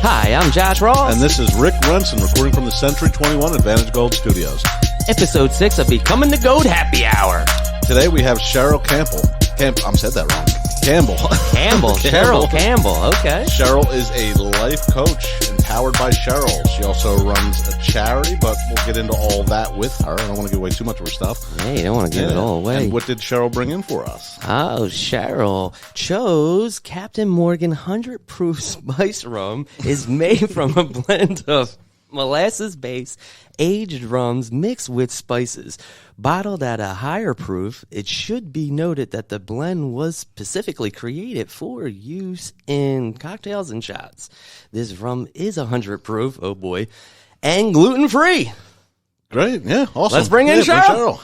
Hi, I'm Josh Ross. And this is Rick Runson, recording from the Century 21 Advantage Gold Studios. Episode 6 of Becoming the Goat Happy Hour. Today we have Cheryl Campbell. I said that wrong. Campbell. Cheryl Campbell, okay. Cheryl is a life coach empowered by Cheryl. She also runs a charity, but we'll get into all that with her. I don't want to give away too much of her stuff. Yeah, you don't want to give it all away. And what did Cheryl bring in for us? Oh, Cheryl chose Captain Morgan 100 Proof Spice Rum. Is made from a blend of molasses base, aged rums mixed with spices. Bottled at a higher proof, it should be noted that the blend was specifically created for use in cocktails and shots. This rum is 100 proof, oh boy, and gluten-free. Great, yeah, awesome. Let's bring in Cheryl.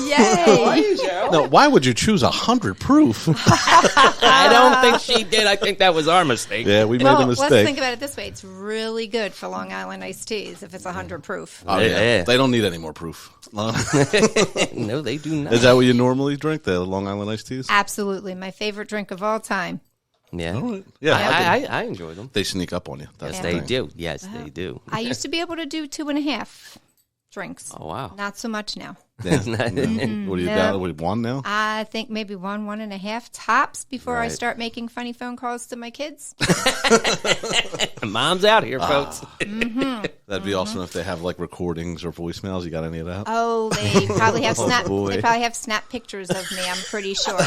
Yay! How are you, Cheryl? Now, why would you choose 100 proof? I don't think she did. I think that was our mistake. Yeah, we made a mistake. Let's think about it this way. It's really good for Long Island iced teas if it's 100 proof. Oh, yeah. They don't need any more proof. No, they do not. Is that what you normally drink, the Long Island iced teas? Absolutely. My favorite drink of all time. Yeah. All right. Yeah, I enjoy them. they sneak up on you. That's Yes, the they thing. do. Yes, they do. I used to be able to do 2.5 drinks. Oh, wow. Not so much now. Yeah. What do you got? What, one now? I think maybe 1.5 tops before I Right. start making funny phone calls to my kids. Mom's out here, folks. That'd be awesome if they have like recordings or voicemails. You got any of that? Oh, they probably have boy. They probably have snap pictures of me. I'm pretty sure.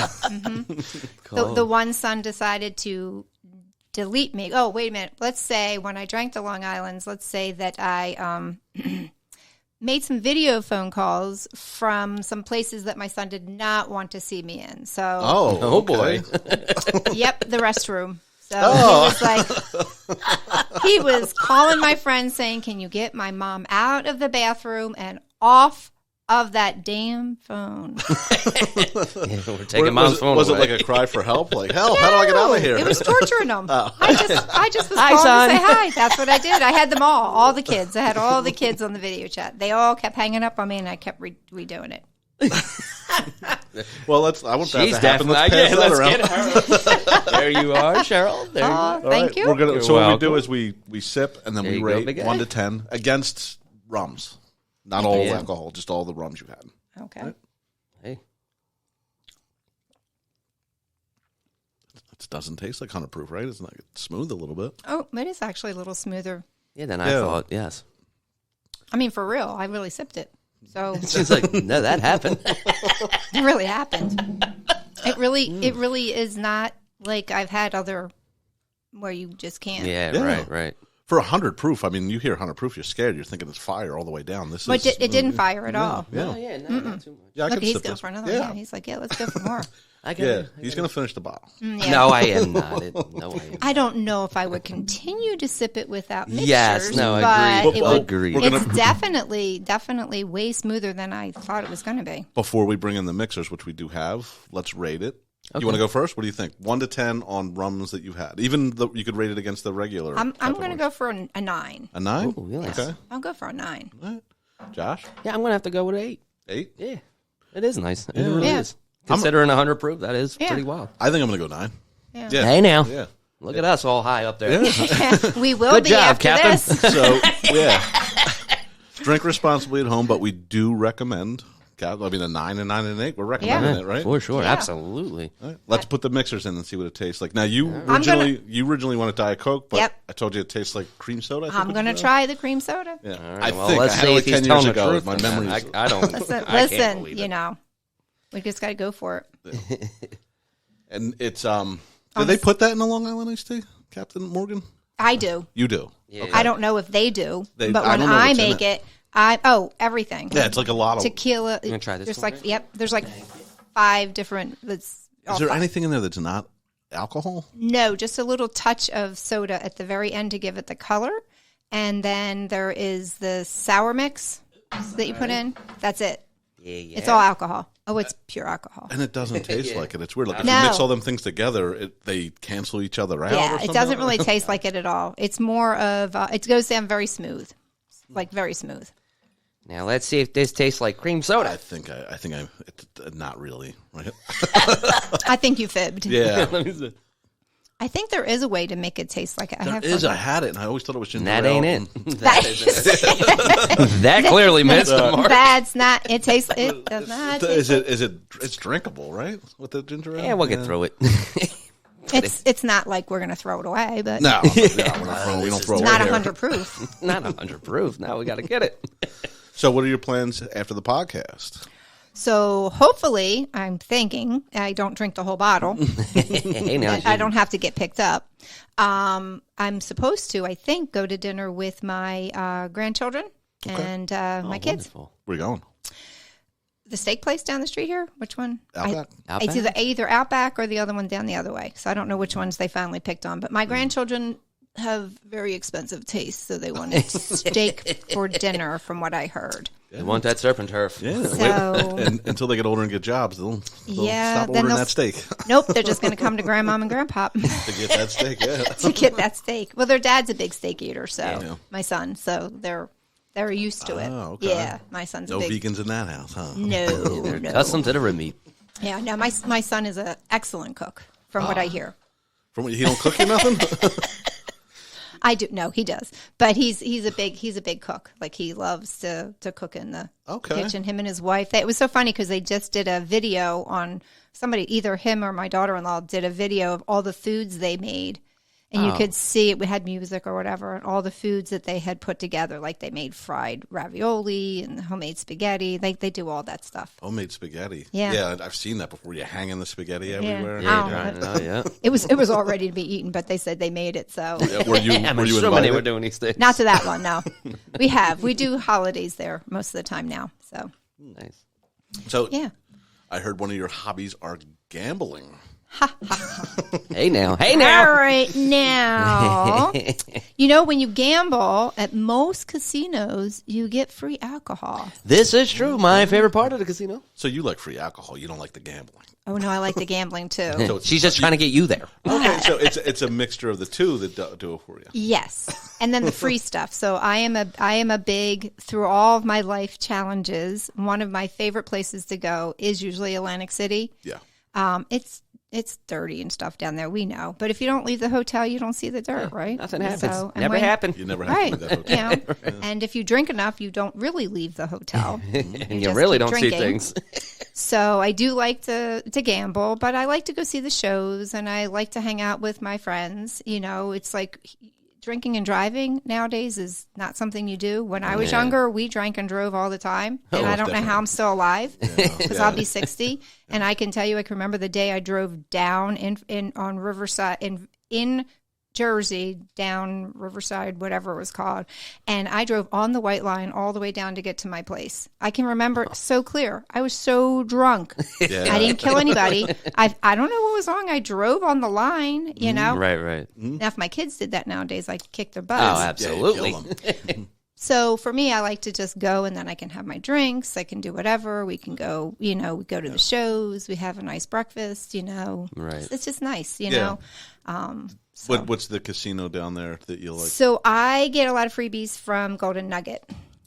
The one son decided to delete me. Oh, wait a minute. Let's say when I drank the Long Islands, let's say that I made some video phone calls from some places that my son did not want to see me in. So, Oh boy. yep, the restroom. So he was calling my friend saying, "Can you get my mom out of the bathroom and off of that damn phone?" We're taking Mom's phone Was it away. like a cry for help? Like, help, how do I get out of here? It was torturing them. I just was Hi, calling son. to say hi. That's what I did. I had them all the kids. I had all the kids on the video chat. They all kept hanging up on me, and I kept redoing it. Well, I want that She's to happen. definitely. Let's pass that Let's around. get her. There you are, Cheryl. There you Oh, go. thank you. We're gonna. You're So what we welcome. do is we sip and then There we you go, rate big guy. 1 to 10 against rums, not all Yeah. alcohol, just all the rums you had. Okay. Hey. It doesn't taste like 100 proof, right? It's not smooth a little bit. Oh, it is actually a little smoother. Yeah, then I Yeah. thought, yes. I mean, for real, I really sipped it. So She's like, no, that happened. it really happened. It really is not like I've had other where you just can't. Yeah, right. For 100 proof, I mean, you hear 100 proof, you're scared. You're thinking it's fire all the way down. This But is it didn't fire at all. Yeah. Oh, yeah, no, not too much. Yeah, I Look, could he's sip going this. for another. Yeah. Yeah, he's like, yeah, let's go for more. I get Yeah, it. he's going to finish the bottle. Yeah. No, I am not. No, I am. I don't know if I would continue to sip it without mixtures. Yes, no, but agreed. it would, Agreed. We're gonna- It's definitely way smoother than I thought it was going to be. Before we bring in the mixers, which we do have, let's rate it. Okay. You want to go first? What do you think? 1 to 10 on rums that you've had. Even you could rate it against the regular. I'm type of going to ones. go for a 9. A 9? Oh, yes. Okay. I'll go for a 9. All right. Josh? Yeah, I'm going to have to go with 8. 8? Yeah, it is nice. It really Yeah. is. Considering 100 proof, that is Yeah. pretty wild. I think I'm going to go 9. Yeah. Yeah. Hey, now. Yeah. Look at us all high up there. We will Good be job, after Captain. this. So, yeah. Drink responsibly at home, but we do recommend. I mean, a 9 and 9 and 8. We're recommending it, right? For sure, Yeah. absolutely. All right. Let's put the mixers in and see what it tastes like. Now, you gonna- originally wanted Diet Coke, but Yep. I told you it tastes like cream soda. I think I'm what going to you said. try the cream soda. Yeah, All right, I well, think let's I had see it if like he's 10 years telling the ago. truth. My or not. memories. I don't. Listen, I can't believe you it. know, we just got to go for it. And it's Did they put that in the Long Island iced tea, Captain Morgan? I do. You do. Yeah. I don't know if they do, They- but I when don't know I what's in make it. everything. Yeah, it's like a lot of. Tequila. gonna try this There's one, like right? yep. There's like 5 different. Is there anything in there that's not alcohol? No, just a little touch of soda at the very end to give it the color, and then there is the sour mix that you put in. That's it. Yeah. It's all alcohol. Oh, it's pure alcohol. And it doesn't taste like it. It's weird. Like if No. you mix all them things together, they cancel each other out. or Yeah, it something? doesn't really taste like it at all. It's more of it goes down very smooth, like very smooth. Now let's see if this tastes like cream soda. I think it's not really right. I think you fibbed. Yeah, I think there is a way to make it taste like it. I had it, and I always thought it was ginger ale. That ain't it. That clearly missed the mark. That's not. It tastes. It does not. It's drinkable, right? With the ginger ale. Yeah, we'll get through it. It's not like we're gonna throw it away, but No, we don't throw it not away. 100 proof. Not 100 proof. Now we got to get it. So, what are your plans after the podcast? So hopefully, I'm thinking I don't drink the whole bottle. Hey, now I don't have to get picked up. I'm supposed to, I think, go to dinner with my grandchildren and my kids. Wonderful. Where are you going? The steak place down the street here. Which one? Outback? It's either Outback or the other one down the other way. So I don't know which ones they finally picked on. But my grandchildren have very expensive tastes, so they wanted steak for dinner, from what I heard. You want that surf and turf. Yeah. So And until they get older and get jobs, they'll Yeah, stop then ordering they'll that steak nope, they're just going to come to Grandmom and Grandpop to get that steak. Yeah. to get that steak. Well, their dad's a big steak eater, so Yeah. my son, so they're used to it. Oh, okay. Yeah, my son's No a big vegans in that house, huh? no. Custom to the red meat. Yeah, no, my son is an excellent cook, from what I hear. From what, he don't cook you nothing? I do. No, he does, but he's a big cook. Like, he loves to cook in the kitchen. Him and his wife. It was so funny because they just did a video on somebody, either him or my daughter-in-law, did a video of all the foods they made, and you could see it had music or whatever, and all the foods that they had put together. Like, they made fried ravioli and homemade spaghetti. They do all that stuff. Homemade spaghetti. Yeah. Yeah, I've seen that before. You hanging the spaghetti everywhere. Yeah. It was all ready to be eaten, but they said they made it. So Were you I'm were you sure when they invited? were doing these things. not to that one. No, we do holidays there most of the time now. So Nice. So yeah. I heard one of your hobbies are gambling. Hey now. All right, now, when you gamble at most casinos, you get free alcohol. This is true. My favorite part of the casino. So you like free alcohol. You don't like the gambling. Oh, no, I like the gambling, too. So She's just trying to get you there. Okay, so it's a mixture of the two that do it for you. Yes, and then the free stuff. So I am a big, through all of my life challenges, one of my favorite places to go is usually Atlantic City. Yeah. It's dirty and stuff down there, we know. But if you don't leave the hotel, you don't see the dirt, right? Nothing happens. So, and Never happened. You never have Right. to leave that hotel. Yeah. And if you drink enough, you don't really leave the hotel. And you just really keep don't see drinking. things. So I do like to gamble, but I like to go see the shows, and I like to hang out with my friends. It's like drinking and driving nowadays is not something you do. When I was younger, we drank and drove all the time, and I don't know how I'm still alive because I'll be 60. And I can tell you, I can remember the day I drove down on Riverside in Jersey, down Riverside, whatever it was called, and I drove on the White Line all the way down to get to my place. I can remember it so clear. I was so drunk. Yeah. I didn't kill anybody. I don't know what was wrong. I drove on the line, Right. Now, if my kids did that nowadays, I'd kick their Oh, butts. absolutely. Yeah, kill 'em. So for me, I like to just go, and then I can have my drinks. I can do whatever. We can go, we go to the shows. We have a nice breakfast, Right. It's just nice, Yeah. So. What's the casino down there that you like? So I get a lot of freebies from Golden Nugget.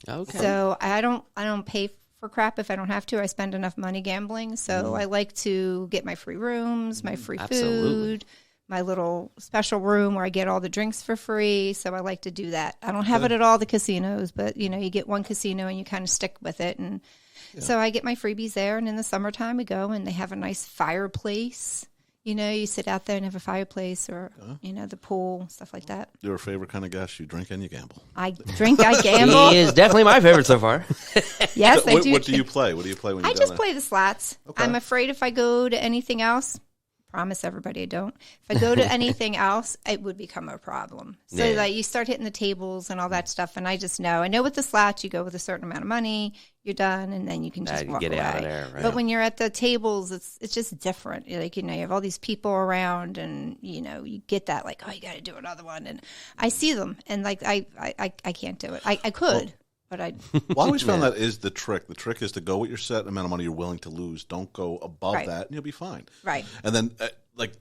Okay. So I don't pay for crap if I don't have to. I spend enough money gambling. So I like to get my free rooms, my free Absolutely. food, my little special room where I get all the drinks for free. So I like to do that. I don't have it at all the casinos, but you get one casino and you kind of stick with it. And so I get my freebies there. And in the summertime we go, and they have a nice fireplace. You sit out there and have a fireplace, or the pool, stuff like that. Your favorite kind of guest? You drink and you gamble. I drink, I gamble. He is definitely my favorite so far. Yes, So I do. what do you play? What do you play when you're I down just there? play the slots. Okay. I'm afraid if I go to anything else, promise everybody I don't. If I go to anything else, it would become a problem. So Yeah. like you start hitting the tables and all that stuff, and I just know. I know with the slots, you go with a certain amount of money, you're done, and then you can just you walk get away. out of there, right. But when you're at the tables, it's just different. Like you have all these people around, and you get that like, oh, you got to do another one, and I see them, and like I can't do it. I could. But I Well, I always found that is the trick. The trick is to go with your set amount of money you're willing to lose. Don't go above Right. that, and you'll be fine. Right. And then,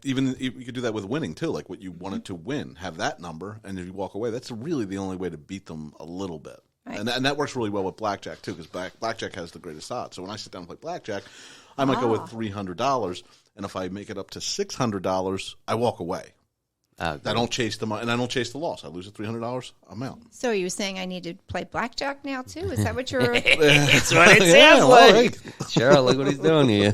even you could do that with winning too. Like what you wanted to win, have that number, and if you walk away, that's really the only way to beat them a little bit. Right. And that works really well with blackjack too, because blackjack has the greatest odds. So when I sit down and play blackjack, I might go with $300, and if I make it up to $600, I walk away. I don't chase the money, and I don't chase the loss. I lose the $300, I'm out. So you were saying I need to play blackjack now too? Is that what you're? That's what it sounds like. Cheryl, look what he's doing here.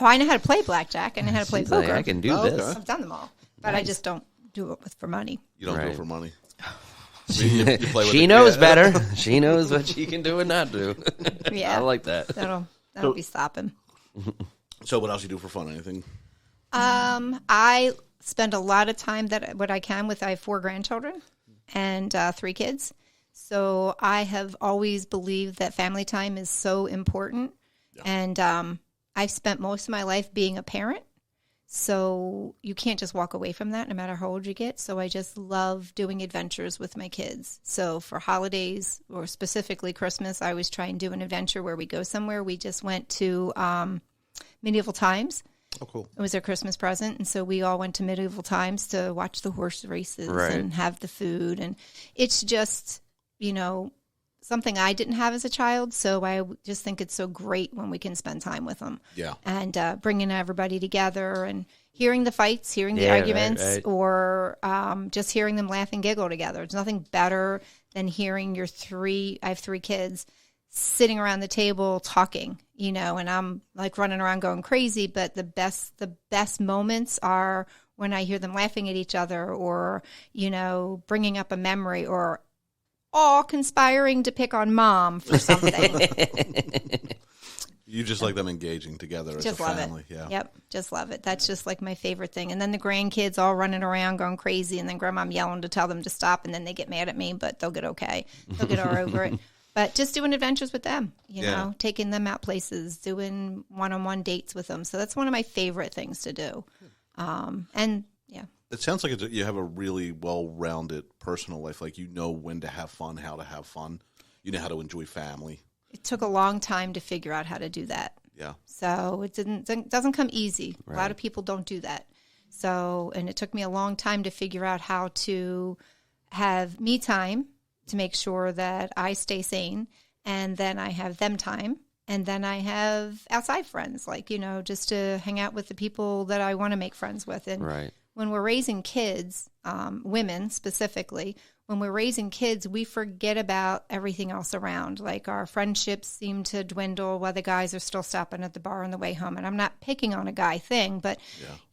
Oh, I know how to play blackjack. I know how to play poker. I can do this. I've done them all, but I just don't do it for money. You don't do it for money. You play with she knows better. She knows what she can do and not do. Yeah, I like that. That'll be stopping. So what else you do for fun? Anything? I spend a lot of time what I can with. I have 4 grandchildren and 3 kids. So I have always believed that family time is so important, and I've spent most of my life being a parent. So you can't just walk away from that no matter how old you get. So I just love doing adventures with my kids. So for holidays, or specifically Christmas, I always try and do an adventure where we go somewhere. We just went to medieval times. Oh, cool. It was their Christmas present. And so we all went to medieval times to watch the horse races and have the food. And it's just, something I didn't have as a child. So I just think it's so great when we can spend time with them. Yeah. And bringing everybody together and hearing the fights, hearing the arguments, or just hearing them laugh and giggle together. There's nothing better than hearing I have 3 kids, sitting around the table talking, and I'm like running around going crazy. But the best moments are when I hear them laughing at each other, or, bringing up a memory, or all conspiring to pick on mom for something. You just like them engaging together as a family. Yeah. Yep. Just love it. That's just like my favorite thing. And then the grandkids all running around going crazy, and then grandma yelling to tell them to stop, and then they get mad at me, but they'll get okay. They'll get over it. But just doing adventures with them, taking them out places, doing one-on-one dates with them. So that's one of my favorite things to do. It sounds like you have a really well-rounded personal life. Like, when to have fun, how to have fun. You know how to enjoy family. It took a long time to figure out how to do that. Yeah. So it doesn't come easy. Right. A lot of people don't do that. So, and it took me a long time to figure out how to have me time to make sure that I stay sane, and then I have them time, and then I have outside friends, like, just to hang out with the people that I want to make friends with. And when we're raising kids, women specifically, when we're raising kids, we forget about everything else around. Like, our friendships seem to dwindle while the guys are still stopping at the bar on the way home. And I'm not picking on a guy thing, but,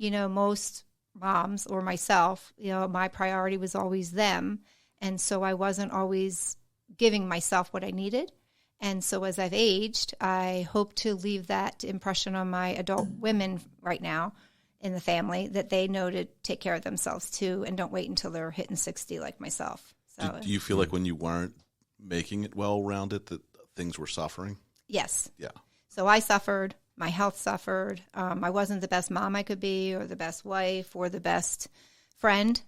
most moms or myself, my priority was always them. And so I wasn't always giving myself what I needed. And so as I've aged, I hope to leave that impression on my adult women right now in the family, that they know to take care of themselves too, and don't wait until they're hitting 60 like myself. So, do you feel like when you weren't making it well-rounded that things were suffering? Yes. Yeah. So I suffered. My health suffered. I wasn't the best mom I could be, or the best wife, or the best friend.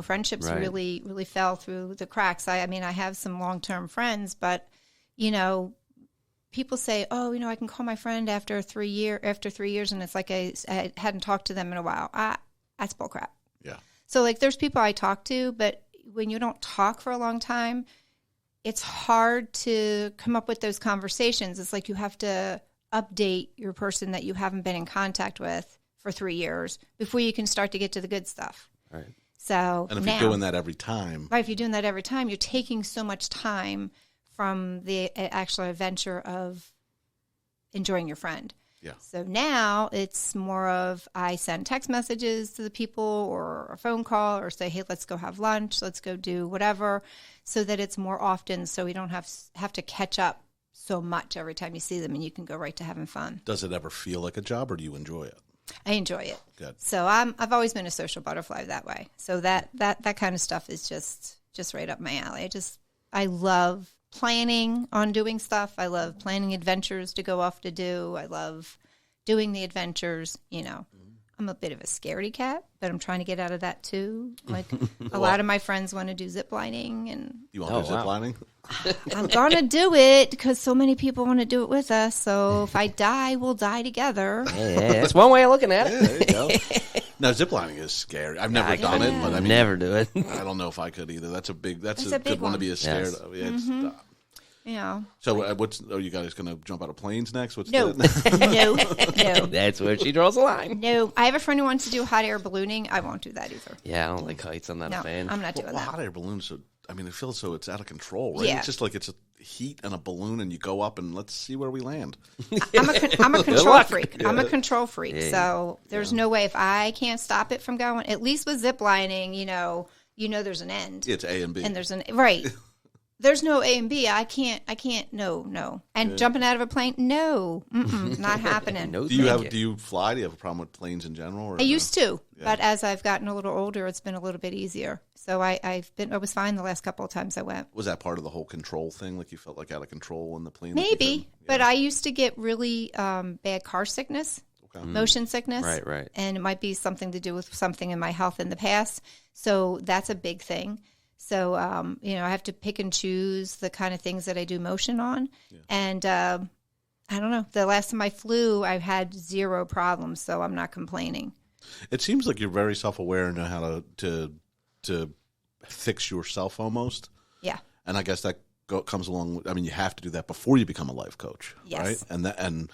Friendships really, really fell through the cracks. I have some long-term friends, but, people say, oh, I can call my friend after 3 years, and it's like I hadn't talked to them in a while. That's bullcrap. Yeah. So, like, there's people I talk to, but when you don't talk for a long time, it's hard to come up with those conversations. It's like you have to update your person that you haven't been in contact with for 3 years before you can start to get to the good stuff. Right. So, and if you're doing that every time. Right, if you're doing that every time, you're taking so much time from the actual adventure of enjoying your friend. Yeah. So now it's more of, I send text messages to the people, or a phone call, or say, hey, let's go have lunch, let's go do whatever, so that it's more often, so we don't have to catch up so much every time you see them, and you can go right to having fun. Does it ever feel like a job, or do you enjoy it? I enjoy it. Good. So I've always been a social butterfly that way. So that kind of stuff is just right up my alley. I love planning on doing stuff. I love planning adventures to go off to do. I love doing the adventures. I'm a bit of a scaredy cat, but I'm trying to get out of that too. Like, a lot of my friends want to do ziplining, and you want to do ziplining? I'm gonna do it because so many people want to do it with us. So if I die, we'll die together. Yeah, that's one way of looking at it. Yeah, there you go. Now, ziplining is scary. I've never done it, but never do it. I don't know if I could either. That's a good one to be scared of. Yeah, you know. So are you guys going to jump out of planes next? No. No. That's where she draws a line. No. I have a friend who wants to do hot air ballooning. I won't do that either. Yeah, I don't like heights. I'm not a No, fan. I'm not doing that. Hot air balloons, so, I mean, it feels so it's out of control, right? Yeah. It's just like it's a heat and a balloon, and you go up, and let's see where we land. I'm a control freak. I'm a control freak. Yeah. So there's no way if I can't stop it from going, at least with ziplining, you know there's an end. It's A and B. And there's right. There's no A and B. I can't, no. And jumping out of a plane, no. Not happening. No, do you fly? Do you have a problem with planes in general? Or I used to, but as I've gotten a little older, it's been a little bit easier. So I was fine the last couple of times I went. Was that part of the whole control thing? Like you felt like out of control in the plane? Maybe, but I used to get really bad car sickness, motion sickness. Right. And it might be something to do with something in my health in the past. So that's a big thing. So, I have to pick and choose the kind of things that I do motion on. Yeah. And I don't know. The last time I flew, I had zero problems, so I'm not complaining. It seems like you're very self-aware and know how to fix yourself almost. Yeah. And I guess that comes along. I mean, you have to do that before you become a life coach, yes. right? And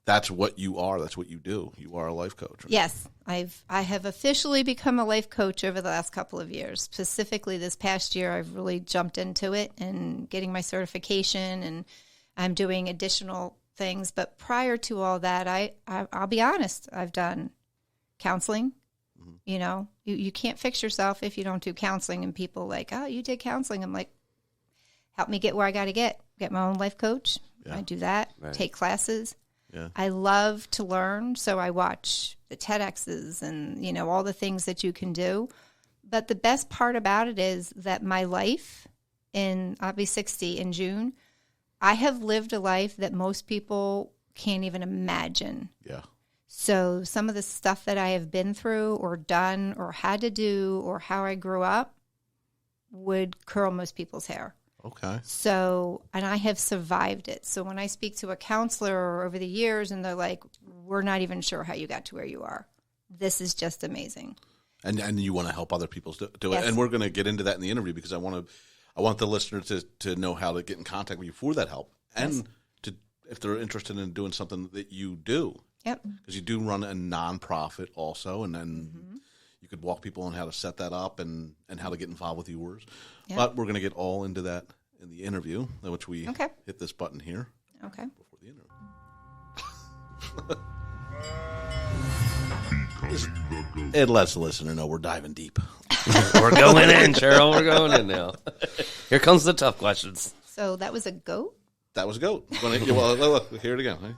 that's what you are. That's what you do. You are a life coach. Right? Yes, I have officially become a life coach over the last couple of years. Specifically, this past year, I've really jumped into it and getting my certification, and I'm doing additional things. But prior to all that, I'll be honest, I've done counseling. Mm-hmm. You know, you can't fix yourself if you don't do counseling. And people like, oh, you did counseling. I'm like, help me get where I got to get my own life coach. Yeah. I do that. Right. Take classes. Yeah. I love to learn, so I watch the TEDx's and, all the things that you can do. But the best part about it is that my life, I'll be 60 in June, I have lived a life that most people can't even imagine. Yeah. So some of the stuff that I have been through or done or had to do or how I grew up would curl most people's hair. Okay. So, and I have survived it. So when I speak to a counselor over the years and they're like, we're not even sure how you got to where you are. This is just amazing. And you want to help other people do yes. it. And we're going to get into that in the interview because I want the listener to know how to get in contact with you for that help. And yes. if they're interested in doing something that you do. Yep. Because you do run a nonprofit also, and then you could walk people on how to set that up and how to get involved with yours. Yep. But we're going to get all into that in the interview, which we hit this button here. Okay. Before the interview. It lets the listener know we're diving deep. We're going in, Cheryl. We're going in now. Here comes the tough questions. So that was a goat? That was a goat. Well, look, hear it again.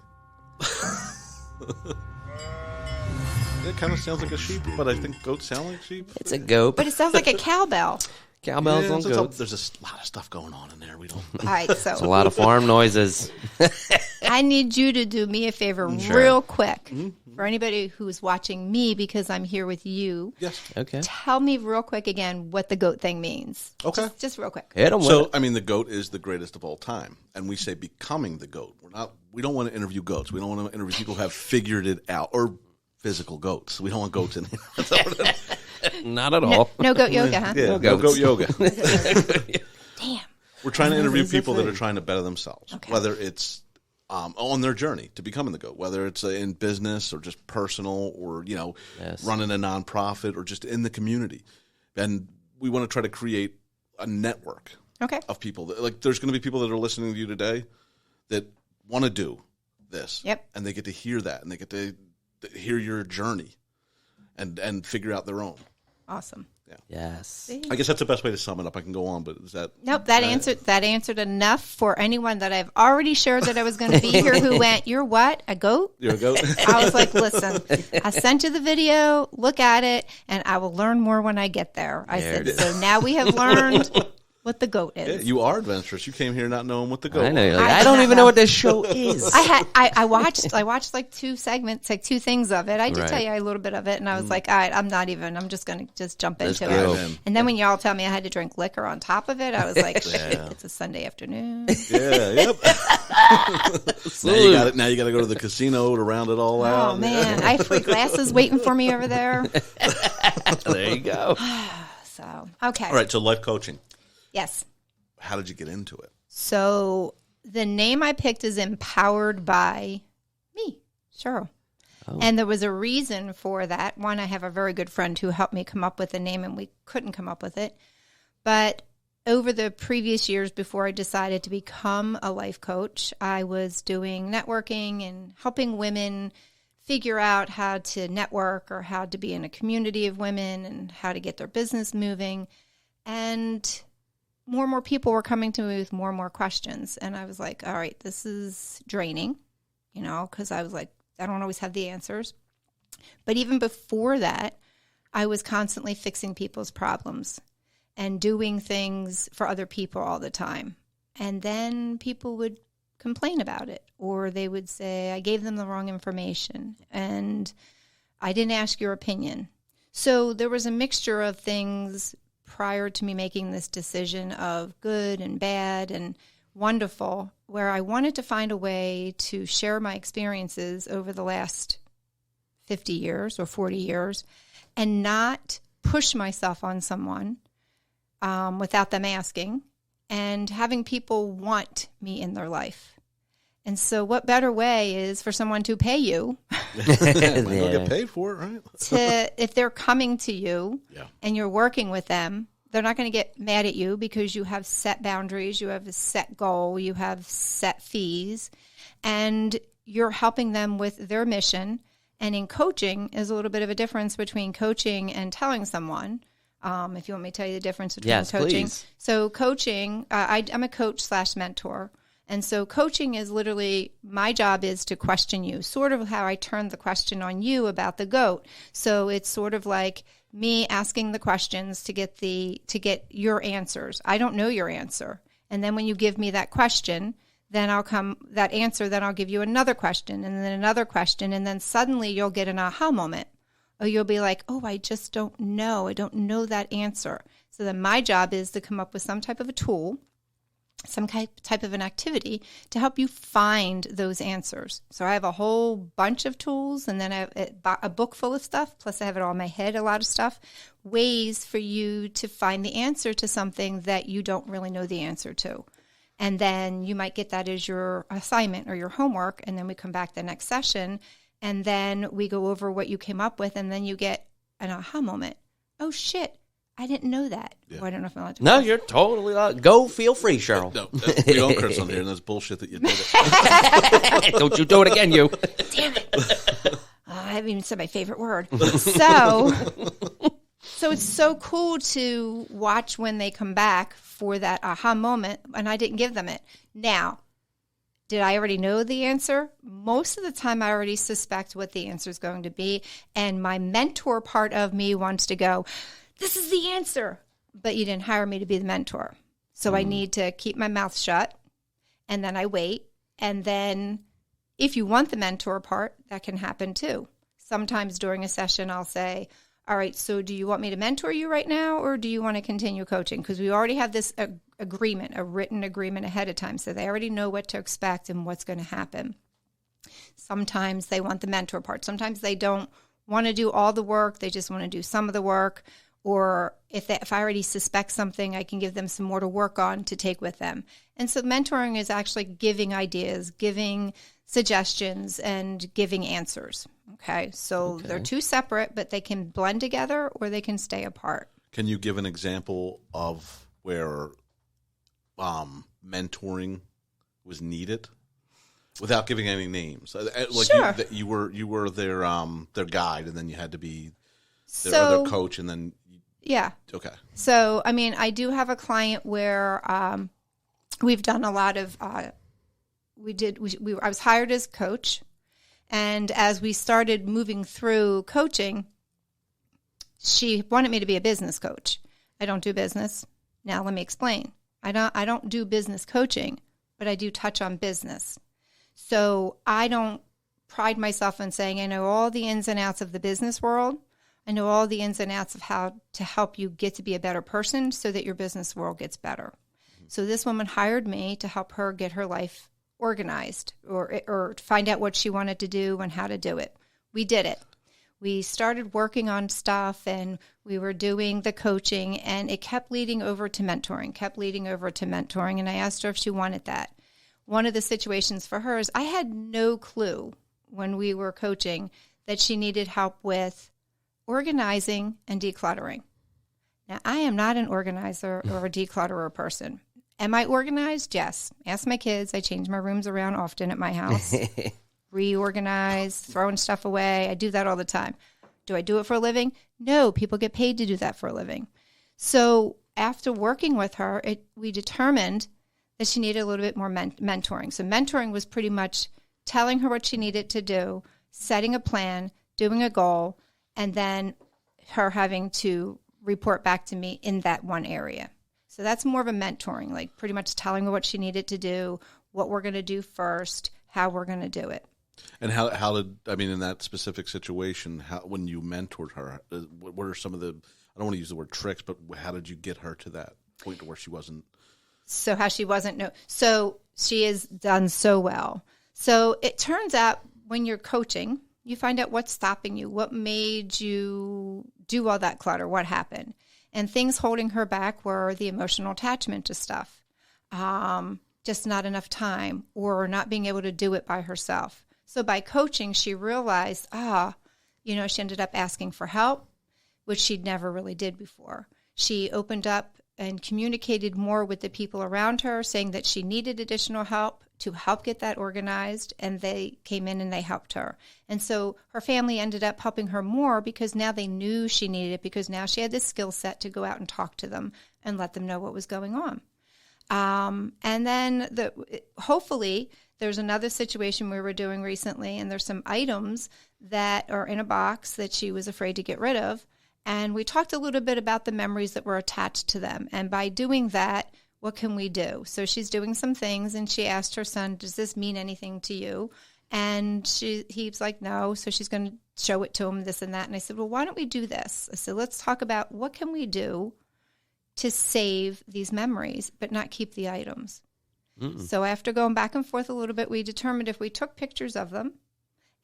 It kind of sounds like a sheep, but I think goats sound like sheep. It's a goat. But it sounds like a cowbell. Cowbells on goats. There's a lot of stuff going on in there. We don't. All right, so it's a lot of farm noises. I need you to do me a favor real quick. Mm-hmm. For anybody who's watching me, because I'm here with you. Yes. Okay. Tell me real quick again what the goat thing means. Okay. Just real quick. So, I mean, the goat is the greatest of all time. And we say becoming the goat. We don't want to interview goats. We don't want to interview people who have figured it out. Or physical goats. We don't want goats in here. Not at all. No goat yoga, huh? Yeah, no goat yoga. Damn. We're trying to interview people that are trying to better themselves, okay. whether it's on their journey to becoming the goat, whether it's in business or just personal or, running a nonprofit or just in the community. And we want to try to create a network of people. There's going to be people that are listening to you today that want to do this. Yep. And they get to hear that and they get to hear your journey and figure out their own. Awesome. Yeah. Yes. I guess that's the best way to sum it up. I can go on, but is that... Nope, that answered enough for anyone that I've already shared that I was going to be here who went, you're what, a goat? You're a goat? I was like, listen, I sent you the video, look at it, and I will learn more when I get there. I said, so now we have learned what the goat is. Yeah, you are adventurous. You came here not knowing what the goat I know. was. I don't even know what this show is. I watched like 2 segments, like 2 things of it. I did tell you a little bit of it, and I was like, all right, I'm just going to just jump into it. And then when y'all tell me I had to drink liquor on top of it, I was like, shit, it's a Sunday afternoon. Yeah, yep. Now you got to go to the casino to round it all out. Oh, man. I have free glasses waiting for me over there. There you go. So, okay. All right, so life coaching. Yes. How did you get into it? So the name I picked is Empowered by me, Cheryl. Oh. And there was a reason for that. One, I have a very good friend who helped me come up with the name, and we couldn't come up with it. But over the previous years before I decided to become a life coach, I was doing networking and helping women figure out how to network or how to be in a community of women and how to get their business moving. And more people were coming to me with more and more questions. And I was like, all right, this is draining, because I was like, I don't always have the answers. But even before that, I was constantly fixing people's problems and doing things for other people all the time. And then people would complain about it, or they would say, I gave them the wrong information and I didn't ask your opinion. So there was a mixture of things prior to me making this decision of good and bad and wonderful, where I wanted to find a way to share my experiences over the last 50 years or 40 years and not push myself on someone without them asking, and having people want me in their life. And so what better way is for someone to pay you They'll get paid for it, right? If they're coming to you and you're working with them, they're not going to get mad at you because you have set boundaries, you have a set goal, you have set fees, and you're helping them with their mission. And in coaching is a little bit of a difference between coaching and telling someone. If you want me to tell you the difference between coaching. Please. So coaching, I'm a coach/mentor. And so coaching is literally, my job is to question you, sort of how I turned the question on you about the goat. So it's sort of like me asking the questions to get your answers. I don't know your answer. And then when you give me that question, then I'll give you another question and then another question. And then suddenly you'll get an aha moment. Or you'll be like, oh, I just don't know. I don't know that answer. So then my job is to come up with some type of a tool, some type of an activity to help you find those answers. So I have a whole bunch of tools, and then I have a book full of stuff, plus I have it all in my head, a lot of stuff, ways for you to find the answer to something that you don't really know the answer to. And then you might get that as your assignment or your homework, and then we come back the next session, and then we go over what you came up with, and then you get an aha moment. Oh, shit. I didn't know that. Yeah. Oh, I don't know if I'm allowed to. No, you're totally allowed. Go, feel free, Cheryl. No, we don't curse on here, and that's bullshit that you did it. Don't you do it again, you. Damn it. I haven't even said my favorite word. So it's so cool to watch when they come back for that aha moment, and I didn't give them it. Now, did I already know the answer? Most of the time, I already suspect what the answer is going to be. And my mentor part of me wants to go, this is the answer. But you didn't hire me to be the mentor. So I need to keep my mouth shut. And then I wait. And then if you want the mentor part, that can happen too. Sometimes during a session, I'll say, all right, so do you want me to mentor you right now, or do you want to continue coaching? Because we already have this agreement, a written agreement ahead of time, so they already know what to expect and what's going to happen. Sometimes they want the mentor part. Sometimes they don't want to do all the work. They just want to do some of the work. Or if I already suspect something, I can give them some more to work on to take with them. And so mentoring is actually giving ideas, giving suggestions, and giving answers. Okay, so they're two separate, but they can blend together or they can stay apart. Can you give an example of where mentoring was needed without giving any names? Like sure. You were their guide, and then you had to be their other coach, and then yeah. Okay. So I mean, I do have a client where we've done a lot of. I was hired as coach. And as we started moving through coaching, she wanted me to be a business coach. I don't do business. Now let me explain. I don't do business coaching, but I do touch on business. So I don't pride myself in saying I know all the ins and outs of the business world. I know all the ins and outs of how to help you get to be a better person so that your business world gets better. So this woman hired me to help her get her life organized or find out what she wanted to do and how to do it. We did it. we started working on stuff and we were doing the coaching, and it kept leading over to mentoring. And I asked her if she wanted that. One of the situations for her is I had no clue when we were coaching that she needed help with organizing and decluttering. Now, I am not an organizer or a declutterer person. Am I organized? Yes. Ask my kids. I change my rooms around often at my house. Reorganize, throwing stuff away. I do that all the time. Do I do it for a living? No. People get paid to do that for a living. So after working with her, we determined that she needed a little bit more mentoring. So mentoring was pretty much telling her what she needed to do, setting a plan, doing a goal, and then her having to report back to me in that one area. So that's more of a mentoring, like pretty much telling her what she needed to do, what we're going to do first, how we're going to do it. And how did, I mean, in that specific situation, when you mentored her, what are some of the, I don't want to use the word tricks, but how did you get her to that point where she wasn't? So how she wasn't, no. So she has done so well. So it turns out when you're coaching, you find out what's stopping you, what made you do all that clutter, what happened. And things holding her back were the emotional attachment to stuff, just not enough time, or not being able to do it by herself. So by coaching, she realized, she ended up asking for help, which she'd never really did before. She opened up and communicated more with the people around her, saying that she needed additional help to help get that organized, and they came in and they helped her. And so her family ended up helping her more because now they knew she needed it, because now she had the skill set to go out and talk to them and let them know what was going on. And then hopefully there's another situation we were doing recently, and there's some items that are in a box that she was afraid to get rid of. And we talked a little bit about the memories that were attached to them. And by doing that, what can we do? So she's doing some things, and she asked her son, does this mean anything to you? And he's like, no. So she's going to show it to him, this and that. And I said, well, why don't we do this? I said, let's talk about what can we do to save these memories, but not keep the items. Mm-mm. So after going back and forth a little bit, we determined if we took pictures of them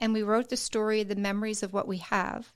and we wrote the story, the memories of what we have.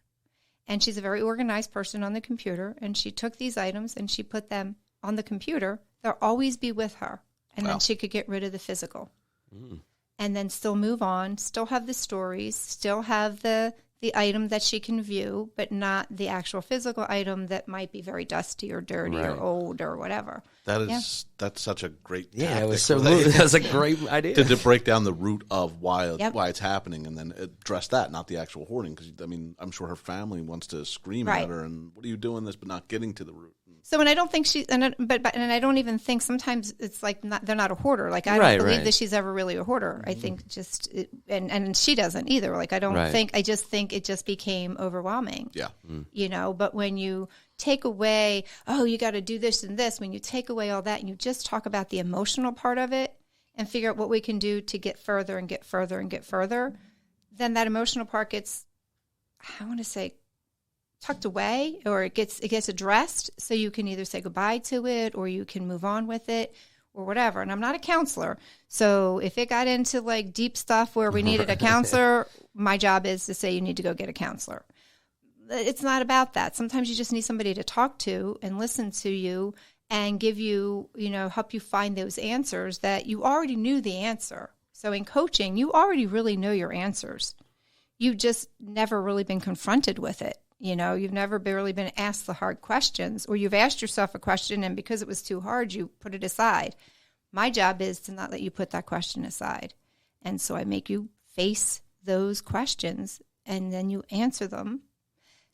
And she's a very organized person on the computer, and she took these items and she put them on the computer. They'll always be with her. And then she could get rid of the physical. Mm. And then still move on, still have the stories, still have the item that she can view, but not the actual physical item that might be very dusty or dirty or old or whatever. That's such a great tactic. Yeah, that was a great idea. To break down the root of why it's happening, and then address that, not the actual hoarding. Because, I mean, I'm sure her family wants to scream at her, and what are you doing this, but not getting to the root. So, and I don't think and I don't even think sometimes it's like they're not a hoarder. Like, I don't believe that she's ever really a hoarder. Mm-hmm. I think and she doesn't either. Like, I just think it just became overwhelming. Yeah. Mm. But when you take away, you got to do this and this, when you take away all that and you just talk about the emotional part of it and figure out what we can do to get further and get further and get further, then that emotional part gets, I want to say, tucked away, or it gets addressed, so you can either say goodbye to it or you can move on with it or whatever. And I'm not a counselor, so if it got into like deep stuff where we needed a counselor, my job is to say you need to go get a counselor. It's not about that. Sometimes you just need somebody to talk to and listen to you and give you, help you find those answers that you already knew the answer. So in coaching, you already really know your answers. You've just never really been confronted with it. You've never really been asked the hard questions, or you've asked yourself a question and because it was too hard, you put it aside. My job is to not let you put that question aside. And so I make you face those questions and then you answer them.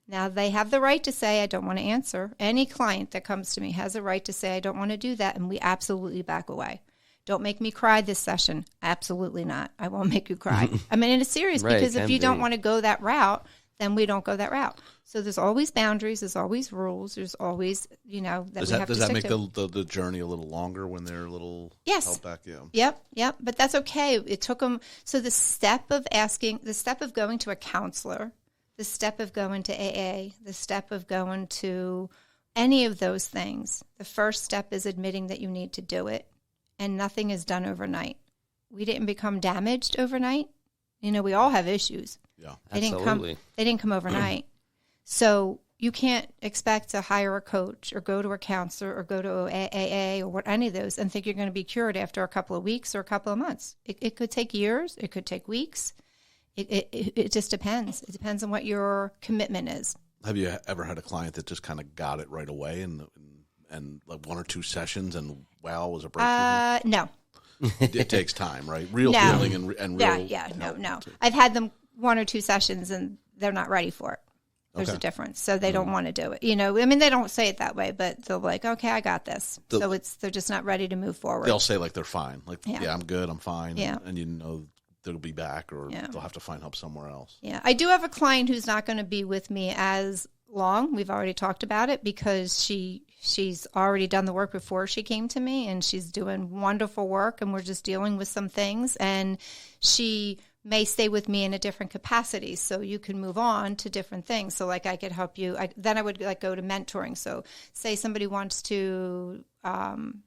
Now, they have the right to say, I don't want to answer. Any client that comes to me has a right to say, I don't want to do that, and we absolutely back away. Don't make me cry this session. Absolutely not. I won't make you cry. I mean, it's serious, because if you don't want to go that route, then we don't go that route. So there's always boundaries. There's always rules. There's always, that we have to stick to. Does that make the journey a little longer when they're a little held back? Yeah. Yep. But that's okay. It took them. So the step of going to a counselor, the step of going to AA, the step of going to any of those things, the first step is admitting that you need to do it. And nothing is done overnight. We didn't become damaged overnight. We all have issues. Yeah, they didn't come overnight. So you can't expect to hire a coach or go to a counselor or go to AA or any of those and think you're going to be cured after a couple of weeks or a couple of months. It could take years. It could take weeks. It just depends. It depends on what your commitment is. Have you ever had a client that just kind of got it right away and like 1 or 2 sessions and wow, was a breakthrough? No. It takes time, right? Real healing and real. No. I've had them 1 or 2 sessions and they're not ready for it. There's a difference. So they don't want to do it. You know, I mean, they don't say it that way, but they're like, okay, I got this. So they're just not ready to move forward. They'll say like they're fine. Like, yeah I'm good. I'm fine. Yeah. And you know they'll be back or they'll have to find help somewhere else. Yeah. I do have a client who's not going to be with me as long. We've already talked about it because she's already done the work before she came to me and she's doing wonderful work and we're just dealing with some things and she may stay with me in a different capacity so you can move on to different things. So like I could help you. Then I would like go to mentoring. So say somebody wants to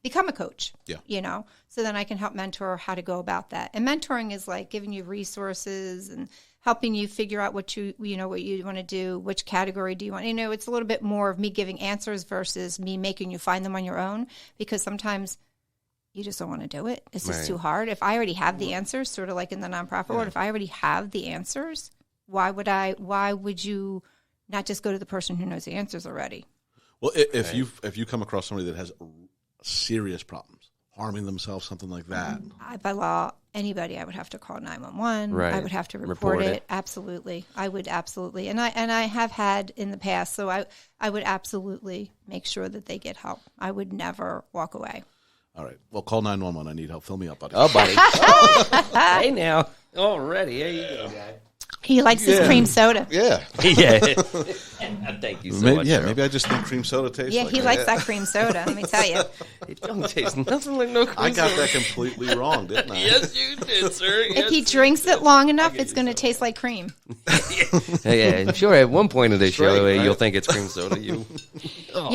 become a coach, you know, so then I can help mentor how to go about that. And mentoring is like giving you resources and helping you figure out what you want to do, which category do you want. You know, it's a little bit more of me giving answers versus me making you find them on your own because sometimes you just don't want to do it. It's just too hard. If I already have the answers, sort of like in the nonprofit world, if I already have the answers, why would you not just go to the person who knows the answers already? Well, if you come across somebody that has serious problems, harming themselves, something like that. By law, anybody, I would have to call 911. Right. I would have to report it. Absolutely. I would absolutely. And I have had in the past, so I would absolutely make sure that they get help. I would never walk away. All right. Well, call 911. I need help. Fill me up, buddy. Oh, buddy. Hey, now. Already. Here you go, guy. He likes his cream soda. Yeah. Yeah. Thank you so much. Yeah, maybe I just think cream soda tastes like he likes that cream soda, let me tell you. It don't taste nothing like no cream soda. I got that completely wrong, didn't I? Yes, you did, sir. If he drinks it long enough, it's going to taste like cream. Yeah, I'm sure at one point of this show, you'll think it's cream soda. You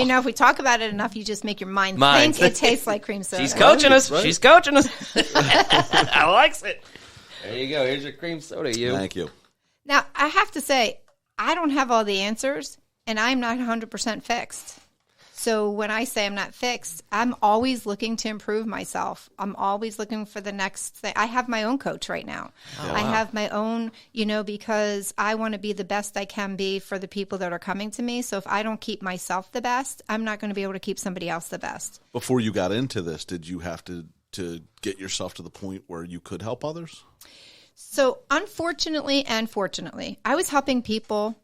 know, if we talk about it enough, you just make your mind think it tastes like cream soda. She's coaching us. Right? She's coaching us. I likes it. There you go. Here's your cream soda, you. Thank you. Now, I have to say, I don't have all the answers, and I'm not 100% fixed. So when I say I'm not fixed, I'm always looking to improve myself. I'm always looking for the next thing. I have my own coach right now. I have my own, because I want to be the best I can be for the people that are coming to me. So if I don't keep myself the best, I'm not going to be able to keep somebody else the best. Before you got into this, did you have to get yourself to the point where you could help others? So unfortunately and fortunately, I was helping people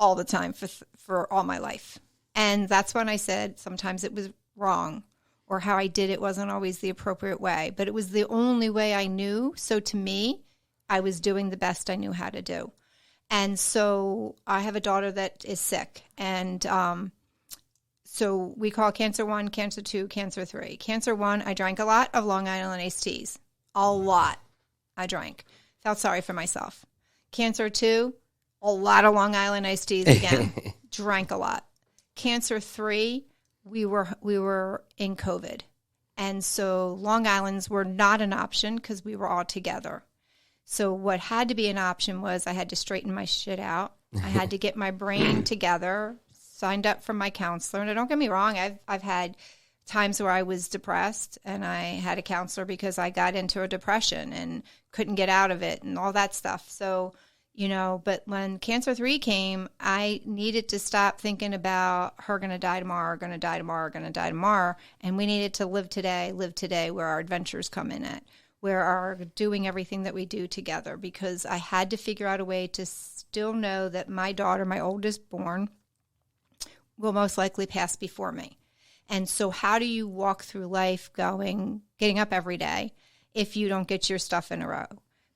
all the time for all my life. And that's when I said sometimes it was wrong or how I did it wasn't always the appropriate way, but it was the only way I knew. So to me, I was doing the best I knew how to do. And so I have a daughter that is sick. And so we call Cancer 1, Cancer 2, Cancer 3. Cancer 1, I drank a lot of Long Island iced teas. A lot I drank. Felt sorry for myself. Cancer 2, a lot of Long Island iced teas again. Drank a lot. Cancer 3, we were in COVID. And so Long Islands were not an option because we were all together. So what had to be an option was I had to straighten my shit out. I had to get my brain together, signed up for my counselor. And don't get me wrong, I've had times where I was depressed and I had a counselor because I got into a depression and couldn't get out of it and all that stuff. So, but when Cancer 3 came, I needed to stop thinking about her going to die tomorrow, going to die tomorrow, going to die tomorrow. And we needed to live today where our adventures come in at, where our doing everything that we do together, because I had to figure out a way to still know that my daughter, my oldest born, will most likely pass before me. And so how do you walk through life getting up every day if you don't get your stuff in a row?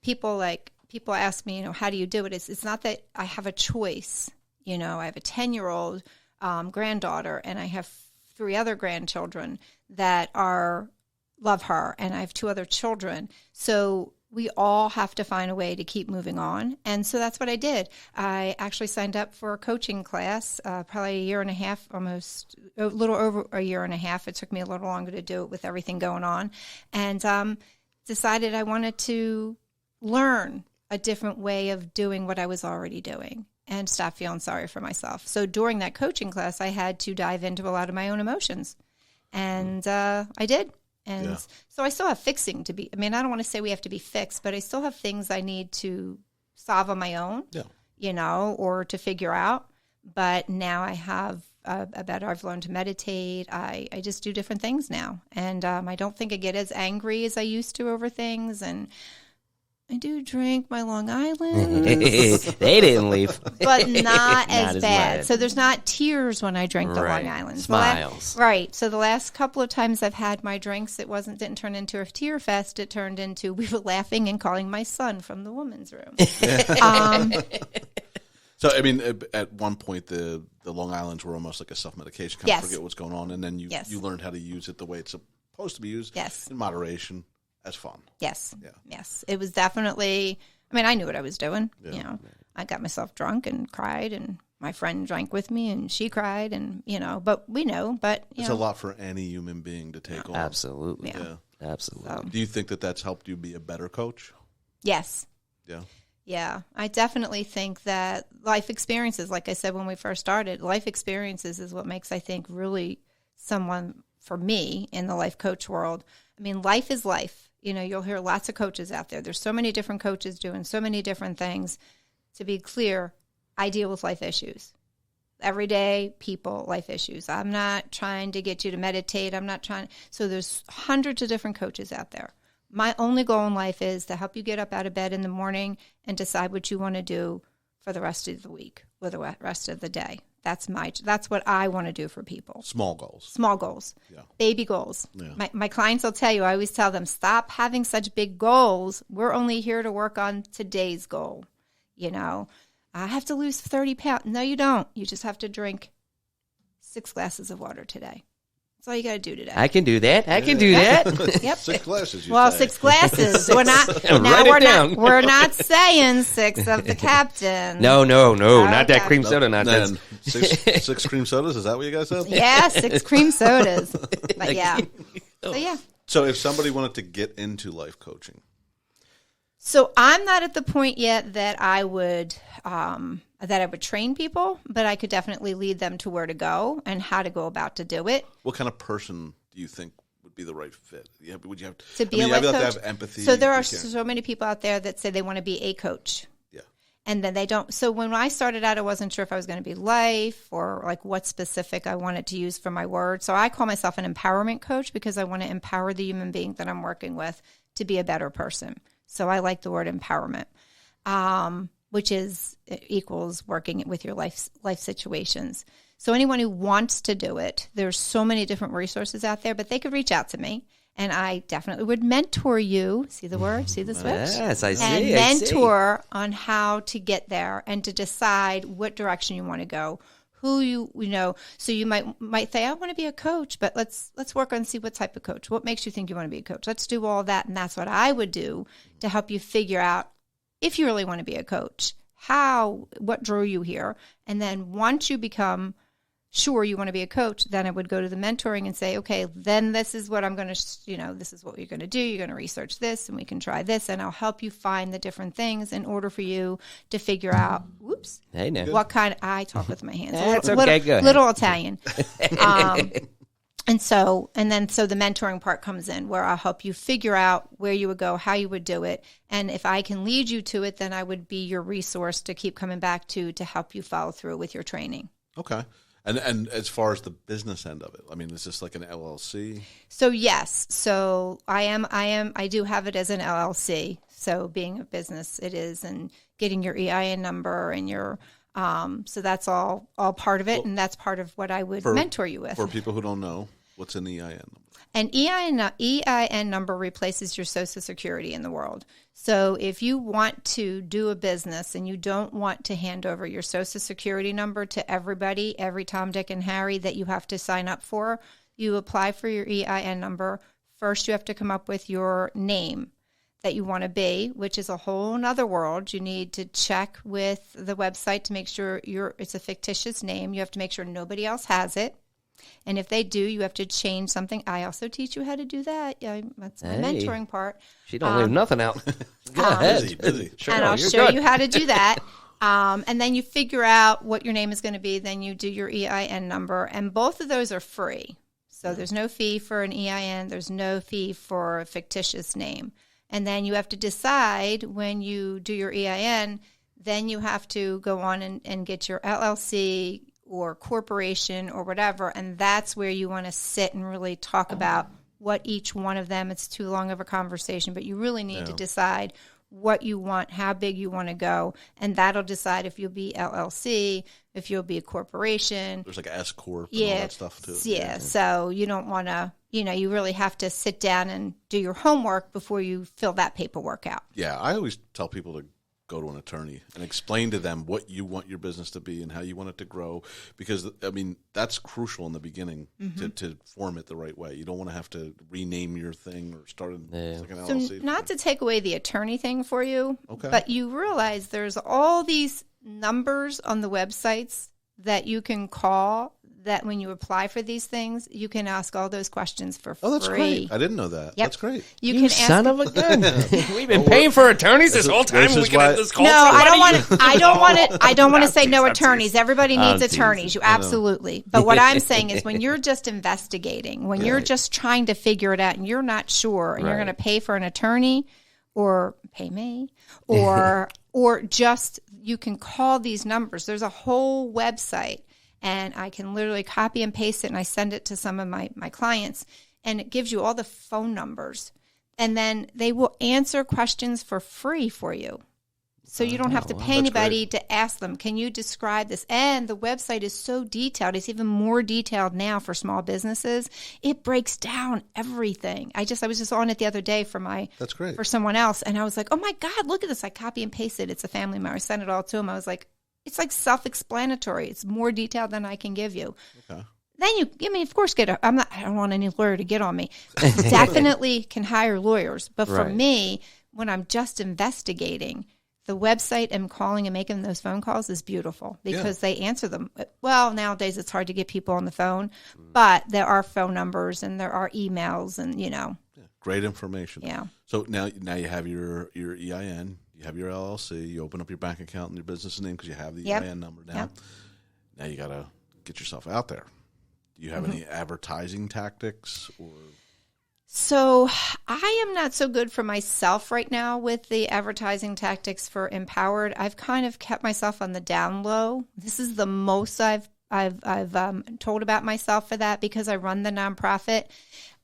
People ask me, how do you do it? It's not that I have a choice. I have a 10-year-old granddaughter and I have 3 other grandchildren that love her, and I have 2 other children. So we all have to find a way to keep moving on. And so that's what I did. I actually signed up for a coaching class, probably a year and a half, almost a little over a year and a half. It took me a little longer to do it with everything going on. And decided I wanted to learn a different way of doing what I was already doing and stop feeling sorry for myself. So during that coaching class, I had to dive into a lot of my own emotions. And I did. And so I still have fixing to be. I mean, I don't want to say we have to be fixed, but I still have things I need to solve on my own, or to figure out. But now I have I've learned to meditate. I just do different things now. And I don't think I get as angry as I used to over things. And I do drink my Long Island. They didn't leave. But not as bad. So there's not tears when I drink the Long Island. Smiles. Right. So the last couple of times I've had my drinks, didn't turn into a tear fest. It turned into we were laughing and calling my son from the women's room. So, I mean, at one point, the Long Islands were almost like a self-medication. Kind of forget what's going on. And then you learned how to use it the way it's supposed to be used. Yes. In moderation. As fun. Yes. Yeah. Yes. It was definitely, I mean, I knew what I was doing. Yeah. I got myself drunk and cried, and my friend drank with me and she cried, and, but we know, it's a lot for any human being to take on. Absolutely. Yeah. Absolutely. So, do you think that that's helped you be a better coach? Yes. Yeah. Yeah. I definitely think that life experiences, like I said when we first started, life experiences is what makes, I think, really someone, for me, in the life coach world. I mean, life is life. You'll hear lots of coaches out there. There's so many different coaches doing so many different things. To be clear, I deal with life issues. Everyday people, life issues. I'm not trying to get you to meditate. So there's hundreds of different coaches out there. My only goal in life is to help you get up out of bed in the morning and decide what you want to do for the rest of the week or the rest of the day. That's what I want to do for people. Small goals. Yeah. Baby goals. Yeah. My clients will tell you, I always tell them, stop having such big goals. We're only here to work on today's goal. I have to lose 30 pounds. No, you don't. You just have to drink 6 glasses of water today. That's all you got to do today. I can do that. I can do that. Yep. 6 glasses. Well, 6 glasses. We're not saying 6 of the captain. No, not that cream soda. Not that. 6 cream sodas. Is that what you guys said? Yeah, 6 cream sodas. But yeah. So yeah. So if somebody wanted to get into life coaching, so I'm not at the point yet that I would train people, but I could definitely lead them to where to go and how to go about to do it. What kind of person do you think would be the right fit? Would you have to be a life coach? To have empathy. So there are so many people out there that say they want to be a coach. Yeah. And then they don't. So when I started out, I wasn't sure if I was going to be life or like what specific I wanted to use for my word. So I call myself an empowerment coach because I want to empower the human being that I'm working with to be a better person. So I like the word empowerment, which equals working with your life situations. So anyone who wants to do it, there's so many different resources out there, but they could reach out to me, and I definitely would mentor you. See the word? See the switch? Yes, I see. And mentor on how to get there and to decide what direction you want to go. Who so you might say, I want to be a coach, but let's work on see what type of coach. What makes you think you want to be a coach? Let's do all that, and that's what I would do to help you figure out if you really want to be a coach, what drew you here, and then once you become sure you want to be a coach, then I would go to the mentoring and say, okay, then this is what I'm going to, this is what you're going to do. You're going to research this, and we can try this, and I'll help you find the different things in order for you to figure out, hey, no. what kind I talk with my hands. That's okay, go ahead. Little Italian. So the mentoring part comes in where I'll help you figure out where you would go, how you would do it. And if I can lead you to it, then I would be your resource to keep coming back to help you follow through with your training. Okay. And as far as the business end of it, I mean, is this like an LLC? So yes. So I do have it as an LLC. So being a business, it is, and getting your EIN number and your, so that's all part of it. Well, and that's part of what I would mentor you with. For people who don't know, what's an EIN number? An EIN number replaces your Social Security in the world. So if you want to do a business and you don't want to hand over your Social Security number to everybody, every Tom, Dick, and Harry that you have to sign up for, you apply for your EIN number. First, you have to come up with your name that you want to be, which is a whole nother world. You need to check with the website to make sure it's a fictitious name. You have to make sure nobody else has it. And if they do, you have to change something. I also teach you how to do that. Yeah, that's my mentoring part. She don't leave nothing out. Go ahead. Busy. Sure, and I'll show you how to do that. And then you figure out what your name is going to be. Then you do your EIN number. And both of those are free. So there's no fee for an EIN. There's no fee for a fictitious name. And then you have to decide when you do your EIN, then you have to go on and get your LLC or corporation or whatever. And that's where you want to sit and really talk about what each one of them, it's too long of a conversation, but you really need to decide what you want, how big you want to go, and that'll decide if you'll be LLC, if you'll be a corporation. There's like an S corp and all that stuff too. Yeah, so you don't want to, you really have to sit down and do your homework before you fill that paperwork out. Yeah, I always tell people to go to an attorney and explain to them what you want your business to be and how you want it to grow, because I mean that's crucial in the beginning to form it the right way. You don't want to have to rename your thing or start like an LLC. So not to take away the attorney thing for you, but you realize there's all these numbers on the websites that you can call, that when you apply for these things, you can ask all those questions for free. Oh, that's great. I didn't know that. Yep. That's great. You can son of a gun. We've been paying for attorneys this whole time. We get this call. No, I don't want to say no attorneys. Everybody needs attorneys. You absolutely. But what I'm saying is when you're just investigating, when you're just trying to figure it out and you're not sure and you're going to pay for an attorney or pay me or just you can call these numbers. There's a whole website. And I can literally copy and paste it, and I send it to some of my clients, and it gives you all the phone numbers. And then they will answer questions for free for you. So you don't have to pay anybody to ask them, can you describe this? And the website is so detailed. It's even more detailed now for small businesses. It breaks down everything. I was just on it the other day for for someone else, and I was like, oh, my God, look at this. I copy and pasted. It's a family member. I sent it all to him. I was like, it's like self-explanatory. It's more detailed than I can give you. Okay. Then of course, I don't want any lawyer to get on me. Definitely can hire lawyers. But for me, when I'm just investigating, the website and calling and making those phone calls is beautiful because they answer them. Well, nowadays it's hard to get people on the phone, but there are phone numbers and there are emails and, Yeah, great information. Yeah. So now you have your EIN. You have your LLC, you open up your bank account and your business name because you have the EIN number now. Yep. Now you got to get yourself out there. Do you have any advertising tactics? So I am not so good for myself right now with the advertising tactics for Empowered. I've kind of kept myself on the down low. This is the most I've told about myself for that because I run the nonprofit.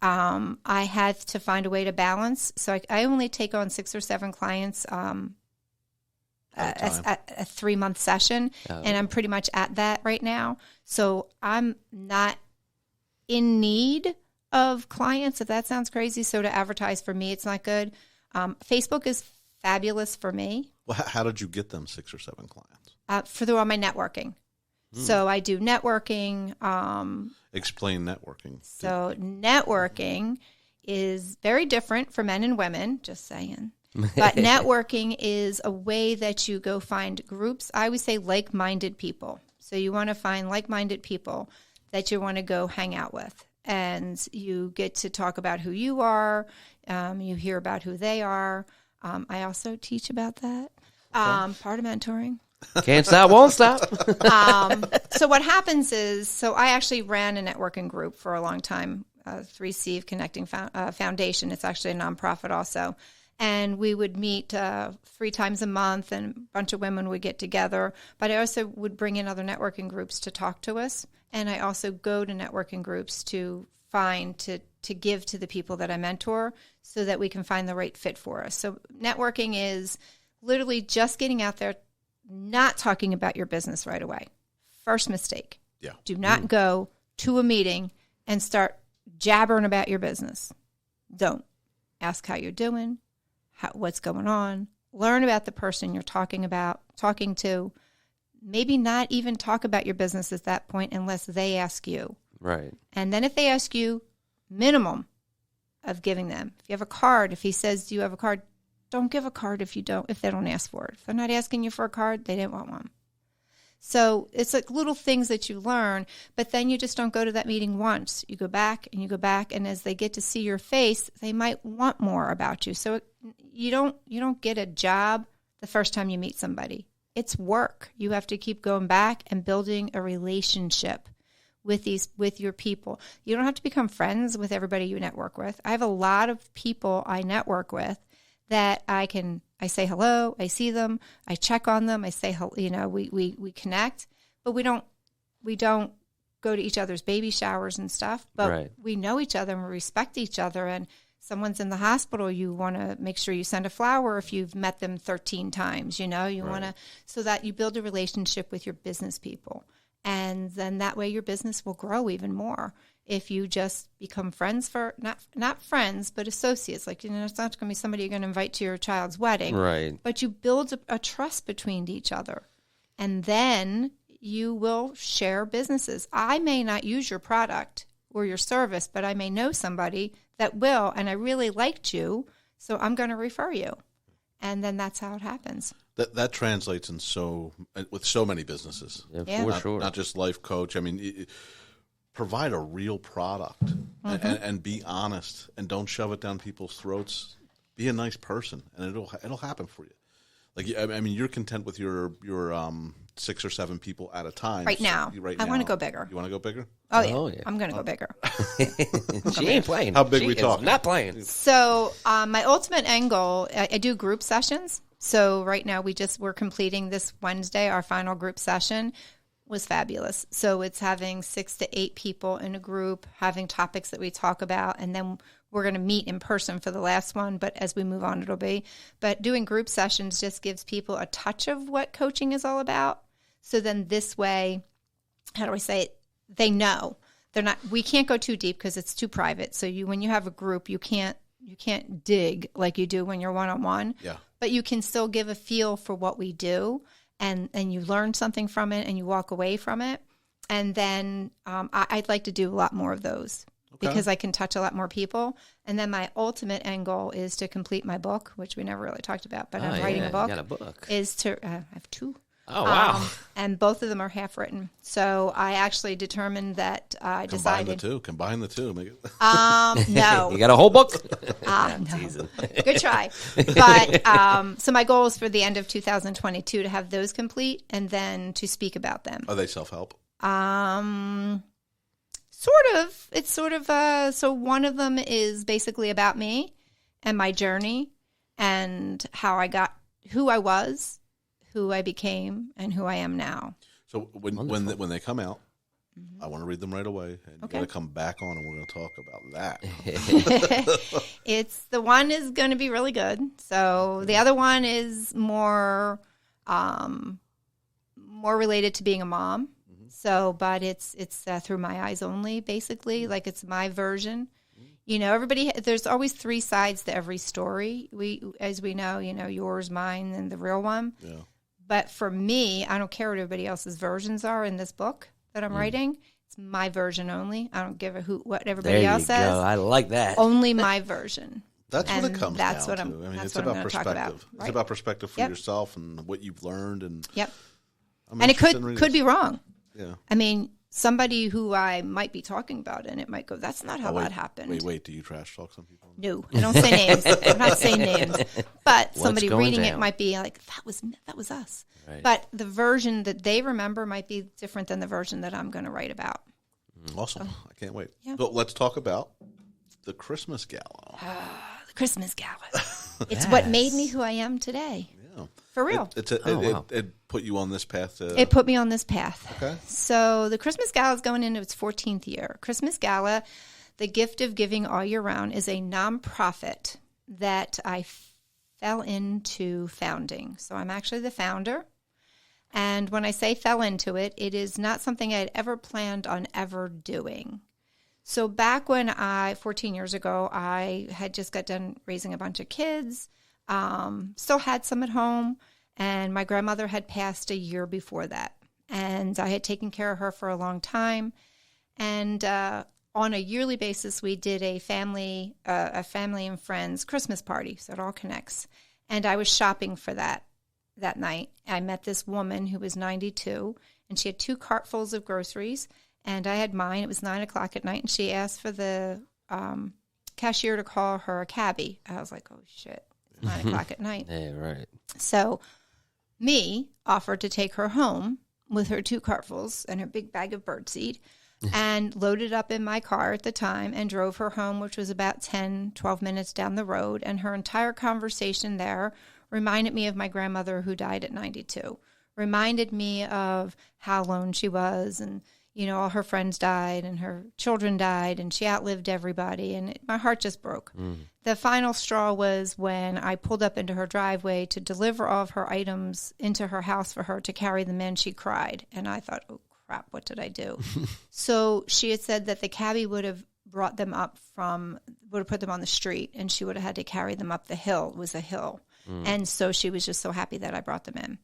I had to find a way to balance. So I only take on 6 or 7 clients a 3-month session, and I'm pretty much at that right now. So I'm not in need of clients, if that sounds crazy. So to advertise for me, it's not good. Facebook is fabulous for me. Well, how did you get them 6 or 7 clients? Through all my networking. So I do networking. Explain networking. So networking is very different for men and women, just saying. But networking is a way that you go find groups. I always say like-minded people. So you want to find like-minded people that you want to go hang out with. And you get to talk about who you are. You hear about who they are. I also teach about that. Part of mentoring. Can't stop, won't stop. So what happens is, I actually ran a networking group for a long time, 3C Connecting Foundation. It's actually a nonprofit also. And we would meet 3 times a month, and a bunch of women would get together. But I also would bring in other networking groups to talk to us. And I also go to networking groups to give to the people that I mentor so that we can find the right fit for us. So networking is literally just getting out there, not talking about your business right away. First mistake. Yeah. Do not go to a meeting and start jabbering about your business. Don't. Ask how you're doing, what's going on. Learn about the person you're talking to. Maybe not even talk about your business at that point unless they ask you. Right. And then if they ask you, minimum of giving them. If you have a card, if he says, do you have a card? Don't give a card if they don't ask for it. If they're not asking you for a card, they didn't want one. So it's like little things that you learn, but then you just don't go to that meeting once. You go back, and as they get to see your face, they might want more about you. So you don't get a job the first time you meet somebody. It's work. You have to keep going back and building a relationship with your people. You don't have to become friends with everybody you network with. I have a lot of people I network with that I say hello, I see them, I check on them, I say, we connect, but we don't go to each other's baby showers and stuff, but we know each other and we respect each other. And someone's in the hospital, you want to make sure you send a flower if you've met them 13 times, want to, so that you build a relationship with your business people. And then that way your business will grow even more. If you just become friends for, not friends, but associates. Like, it's not going to be somebody you're going to invite to your child's wedding. Right. But you build a trust between each other. And then you will share businesses. I may not use your product or your service, but I may know somebody that will, and I really liked you, so I'm going to refer you. And then that's how it happens. That translates with so many businesses. Yeah, for sure. Not just life coach. I mean, provide a real product and be honest, and don't shove it down people's throats. Be a nice person, and it'll happen for you. Like, I mean, you're content with your 6 or 7 people at a time. Right now. I want to go bigger. You want to go bigger? Oh, yeah. I'm going to go bigger. She ain't playing. How big we talking? Not playing. So my ultimate end goal, I do group sessions. So right now we're completing this Wednesday. Our final group session was fabulous. So it's having 6 to 8 people in a group, having topics that we talk about, and then we're going to meet in person for the last one, but as we move on, it'll be. But doing group sessions just gives people a touch of what coaching is all about. So then this way, how do I say it? They know. We can't go too deep because it's too private. So when you have a group, you can't dig like you do when you're one-on-one. Yeah. But you can still give a feel for what we do, and you learn something from it, and you walk away from it. And then I'd like to do a lot more of those. Okay. Because I can touch a lot more people. And then my ultimate end goal is to complete my book, which we never really talked about, but I'm writing a book. You got a book. I have 2. Oh, wow. And both of them are half written. So I actually determined that I decided. Combine the two. Make it. No. You got a whole book? No. Good try. But so my goal is for the end of 2022 to have those complete and then to speak about them. Are they self-help? Sort of. It's sort of, so one of them is basically about me and my journey and how I got who I was, who I became, and who I am now. So when they come out, I want to read them right away, and you're going to come back on, and we're going to talk about that. The one is going to be really good. So the other one is more related to being a mom. So, but it's through my eyes only, basically. Like, it's my version. There's always 3 sides to every story. As we know, yours, mine, and the real one. Yeah. But for me, I don't care what everybody else's versions are in this book that I'm writing. It's my version only. I don't give a hoot what everybody else says. Go. I like that. Only my version. That's what it comes down to. I mean, it's about perspective. It's about perspective for yourself and what you've learned. And and it could be wrong. Yeah. I mean, somebody who I might be talking about, and it might go, that's not how that happened. Wait, do you trash talk some people? No, I don't say names. I'm not saying names. But somebody reading it might be like, that was us. Right. But the version that they remember might be different than the version that I'm going to write about. Awesome. So, I can't wait. Yeah. But let's talk about the Christmas Gala. The Christmas Gala. It's what made me who I am today. Yeah. For real. It put you on this path. It put me on this path. Okay. So the Christmas Gala is going into its 14th year. Christmas Gala, the gift of giving all year round, is a nonprofit that I fell into founding. So I'm actually the founder. And when I say fell into it, it is not something I had ever planned on ever doing. So back when 14 years ago, I had just got done raising a bunch of kids, still had some at home, and my grandmother had passed a year before that. And I had taken care of her for a long time. And on a yearly basis, we did a family and friends Christmas party, so it all connects. And I was shopping for that that night. I met this woman who was 92, and she had 2 cartfuls of groceries, and I had mine. It was 9 o'clock at night, and she asked for the cashier to call her a cabbie. I was like, oh, shit, it's 9 o'clock at night. Yeah, right. So me offered to take her home with her 2 cartfuls and her big bag of birdseed and loaded up in my car at the time and drove her home, which was about 10, 12 minutes down the road. And her entire conversation there reminded me of my grandmother who died at 92, reminded me of how alone she was, and all her friends died and her children died and she outlived everybody, and my heart just broke. The final straw was when I pulled up into her driveway to deliver all of her items into her house for her to carry them in. She cried, and I thought, oh crap, what did I do? So she had said that the cabbie would have brought them up would have put them on the street, and she would have had to carry them up the hill. It was a hill. And so she was just so happy that I brought them in.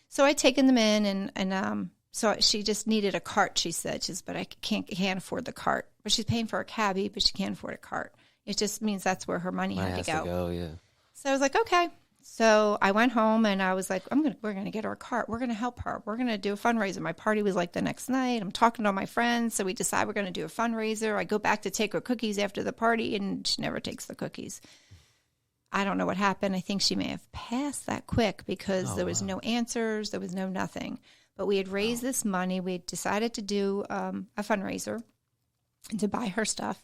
So I'd taken them in, and so she just needed a cart, she said. She says, but I can't afford the cart. But she's paying for a cabbie, but she can't afford a cart. It just means that's where her money had to go. Yeah. So I was like, okay. So I went home, and I was like, we're going to get her a cart. We're going to help her. We're going to do a fundraiser. My party was like the next night. I'm talking to all my friends. So we decide we're going to do a fundraiser. I go back to take her cookies after the party, and she never takes the cookies. I don't know what happened. I think she may have passed that quick because there was no answers. There was no nothing. But we had raised this money. We had decided to do a fundraiser to buy her stuff.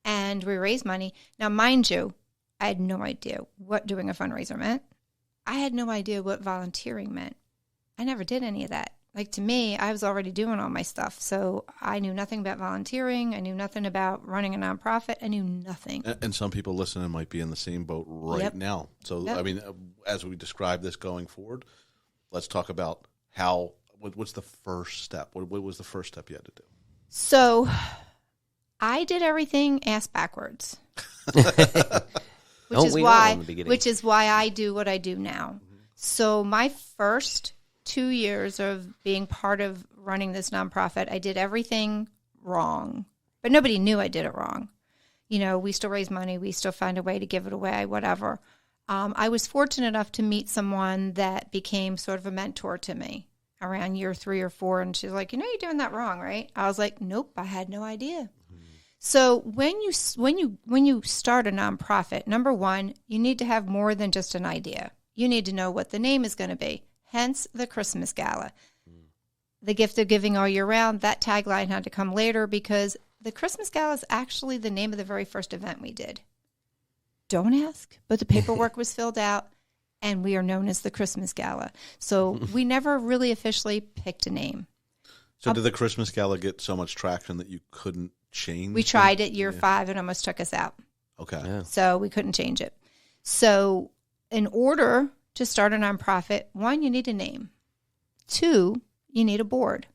And we raised money. Now, mind you, I had no idea what doing a fundraiser meant. I had no idea what volunteering meant. I never did any of that. Like, to me, I was already doing all my stuff. So I knew nothing about volunteering. I knew nothing about running a nonprofit. I knew nothing. And some people listening might be in the same boat right now. So, I mean, as we describe this going forward, let's talk about what's the first step? What was the first step you had to do? So I did everything ass backwards, which is why I do what I do now. So my first 2 years of being part of running this nonprofit, I did everything wrong, but nobody knew I did it wrong. We still raise money. We still find a way to give it away, whatever. I was fortunate enough to meet someone that became sort of a mentor to me around year 3 or 4. And she's like, you're doing that wrong, right? I was like, nope, I had no idea. So when you start a nonprofit, number one, you need to have more than just an idea. You need to know what the name is going to be. Hence the Christmas Gala. The gift of giving all year round, that tagline had to come later because the Christmas Gala is actually the name of the very first event we did. Don't ask, but the paperwork was filled out, and we are known as the Christmas Gala. So we never really officially picked a name. So did the Christmas Gala get so much traction that you couldn't change? We tried it year 5 and almost took us out. Okay. Yeah. So we couldn't change it. So in order to start a nonprofit, 1, you need a name. 2, you need a board.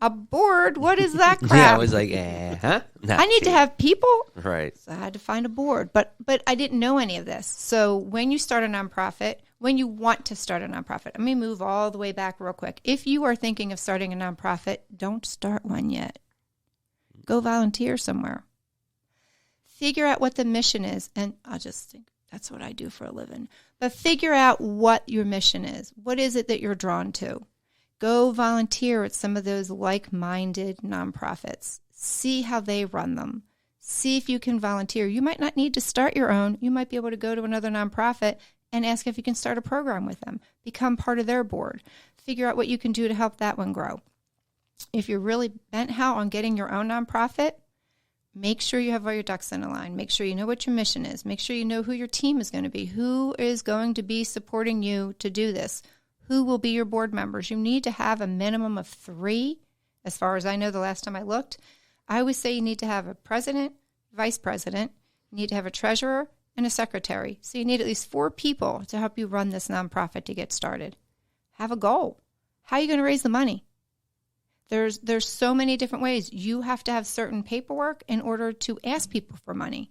A board? What is that crap? Yeah, I was like, huh? I need to have people. Right. So I had to find a board. But I didn't know any of this. So when you start a nonprofit, when you want to start a nonprofit, let me move all the way back real quick. If you are thinking of starting a nonprofit, don't start one yet. Go volunteer somewhere. Figure out what the mission is. And I'll just think that's what I do for a living. But figure out what your mission is. What is it that you're drawn to? Go volunteer at some of those like-minded nonprofits. See how they run them. See if you can volunteer. You might not need to start your own. You might be able to go to another nonprofit and ask if you can start a program with them. Become part of their board. Figure out what you can do to help that one grow. If you're really bent out on getting your own nonprofit, make sure you have all your ducks in a line. Make sure you know what your mission is. Make sure you know who your team is going to be. Who is going to be supporting you to do this? Who will be your board members? You need to have a minimum of 3. As far as I know, the last time I looked, I always say you need to have a president, vice president, you need to have a treasurer, and a secretary. So you need at least 4 people to help you run this nonprofit to get started. Have a goal. How are you going to raise the money? There's so many different ways. You have to have certain paperwork in order to ask people for money.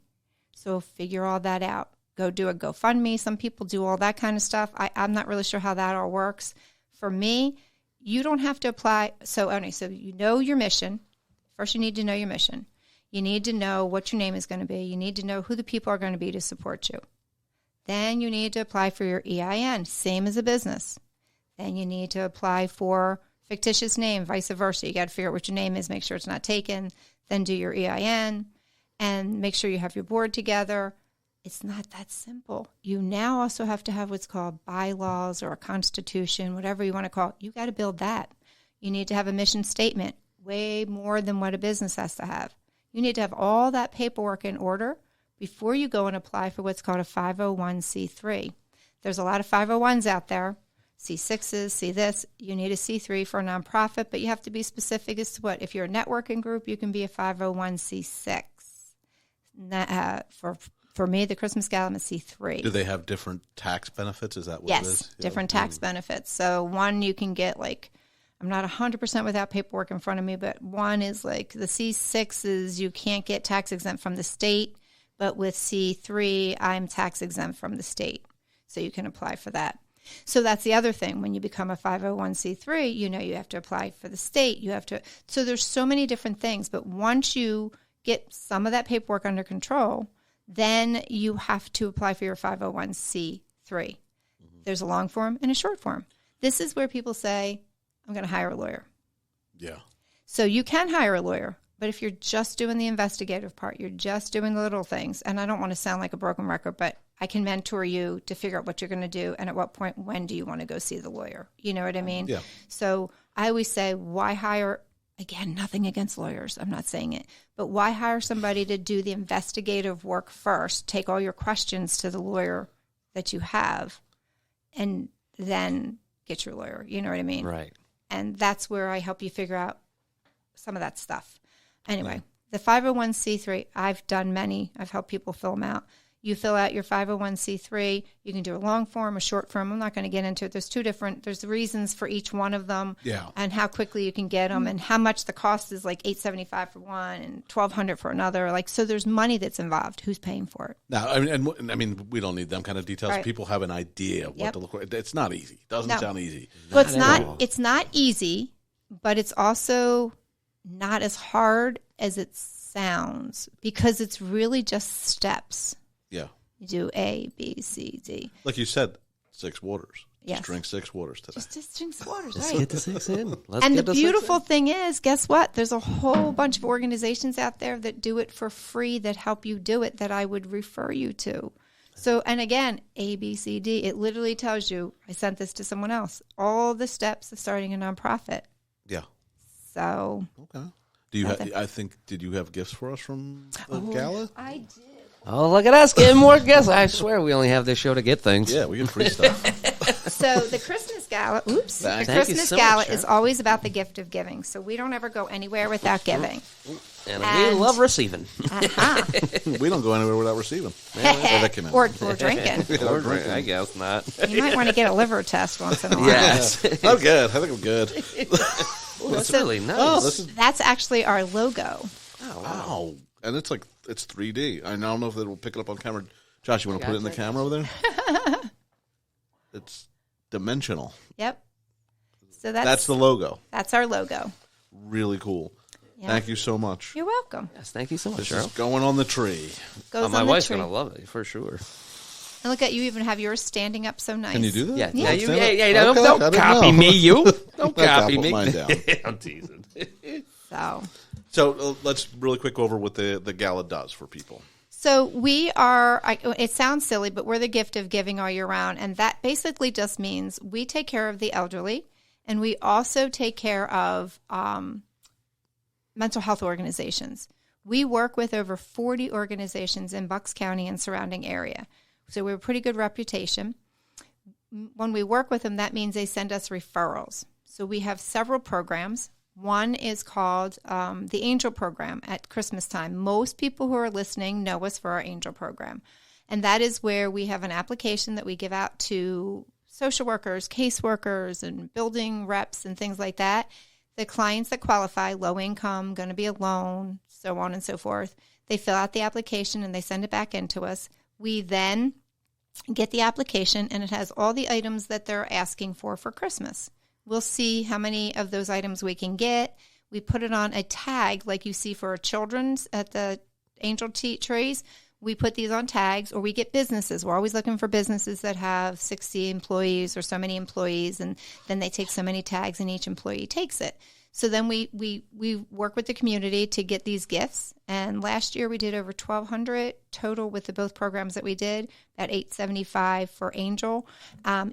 So figure all that out. Go do a GoFundMe. Some people do all that kind of stuff. I'm not really sure how that all works. For me, you don't have to apply. So you know your mission. First, you need to know your mission. You need to know what your name is going to be. You need to know who the people are going to be to support you. Then you need to apply for your EIN, same as a business. Then you need to apply for fictitious name, vice versa. You got to figure out what your name is, make sure it's not taken, then do your EIN, and make sure you have your board together. It's not that simple. You now also have to have what's called bylaws or a constitution, whatever you want to call it. You got to build that. You need to have a mission statement, way more than what a business has to have. You need to have all that paperwork in order before you go and apply for what's called a 501c3. There's a lot of 501s out there, C6s, see this. You need a C3 for a nonprofit, but you have to be specific as to what. If you're a networking group, you can be a 501c6. For me, the Christmas Gala, I'm a C3. Do they have different tax benefits? Is that what yes, it is? Different tax benefits. So one you can get I'm not 100% without paperwork in front of me, but one is the C6s, you can't get tax exempt from the state, but with C3, I'm tax exempt from the state. So you can apply for that. So that's the other thing. When you become a 501c3, you have to apply for the state. So there's so many different things. But once you get some of that paperwork under control, then you have to apply for your 501c3. There's a long form and a short form. This is where people say, I'm going to hire a lawyer. Yeah. So you can hire a lawyer, but if you're just doing the investigative part, you're just doing the little things, and I don't want to sound like a broken record, but I can mentor you to figure out what you're going to do and at what point, when do you want to go see the lawyer? You know what I mean? Yeah. So I always say, why hire, again, nothing against lawyers, I'm not saying it, but why hire somebody to do the investigative work first, take all your questions to the lawyer that you have, and then get your lawyer, you know what I mean? Right. And that's where I help you figure out some of that stuff. Anyway, the 501c3, I've done many. I've helped people fill them out. You fill out your 501c3. You can do a long form, a short form. I'm not going to get into it. There's reasons for each one of them. Yeah. And how quickly you can get them and how much the cost is, like $875 for one and $1,200 for another. So there's money that's involved. Who's paying for it? Now, I mean, we don't need them kind of details. Right. People have an idea of what to look for. It's not easy. It doesn't sound easy. Well, it's not easy, but it's also not as hard as it sounds because it's really just steps. Yeah. You do A, B, C, D. Like you said, 6 waters. Yes. Just drink 6 waters today. Just drink 6 waters, Let's right? get the 6 in. And the beautiful thing is, guess what? There's a whole bunch of organizations out there that do it for free that help you do it that I would refer you to. So, and again, A, B, C, D, it literally tells you, I sent this to someone else, all the steps of starting a nonprofit. Yeah. So. Okay. Did you have gifts for us from the gala? I did. Oh, look at us getting more gifts. I swear we only have this show to get things. Yeah, we get free stuff. So the Christmas Gala, Thank the you Christmas so Gala much, is always about the gift of giving. So we don't ever go anywhere without giving. And we love receiving. Uh-huh. We don't go anywhere without receiving. or drinking. Or drinking. I guess not. You might want to get a liver test once in a while. Yes. I'm good. I think I'm good. Ooh, that's really nice. That's actually our logo. Oh, wow. Wow. And it's 3D. I don't know if it'll pick it up on camera. Josh, you want to put it in the camera over there? It's dimensional. Yep. So that's the logo. That's our logo. Really cool. Yeah. Thank you so much. You're welcome. Yes, thank you so much, This is Cheryl. going on the tree. Goes on My the wife's tree. going to love it, for sure. And look at you, even have yours standing up so nice. Can you do that? Yeah, Yeah. don't copy me, you. Don't copy put me. mine down. I'm teasing. So let's really quick go over what the gala does for people. So we are, it sounds silly, but we're the gift of giving all year round. And that basically just means we take care of the elderly and we also take care of mental health organizations. We work with over 40 organizations in Bucks County and surrounding area. So we have a pretty good reputation. When we work with them, that means they send us referrals. So we have several programs. One is called the Angel Program at Christmas time. Most people who are listening know us for our Angel Program. And that is where we have an application that we give out to social workers, caseworkers, and building reps and things like that. The clients that qualify, low income, going to be alone, so on and so forth, they fill out the application and they send it back into us. We then get the application and it has all the items that they're asking for Christmas. We'll see how many of those items we can get. We put it on a tag like you see for children's at the angel trees. we put these on tags, or we get businesses. We're always looking for businesses that have 60 employees or so many employees, and then they take so many tags and each employee takes it. So then we work with the community to get these gifts. And last year we did over 1,200 total with the both programs that we did, at $875 for Angel.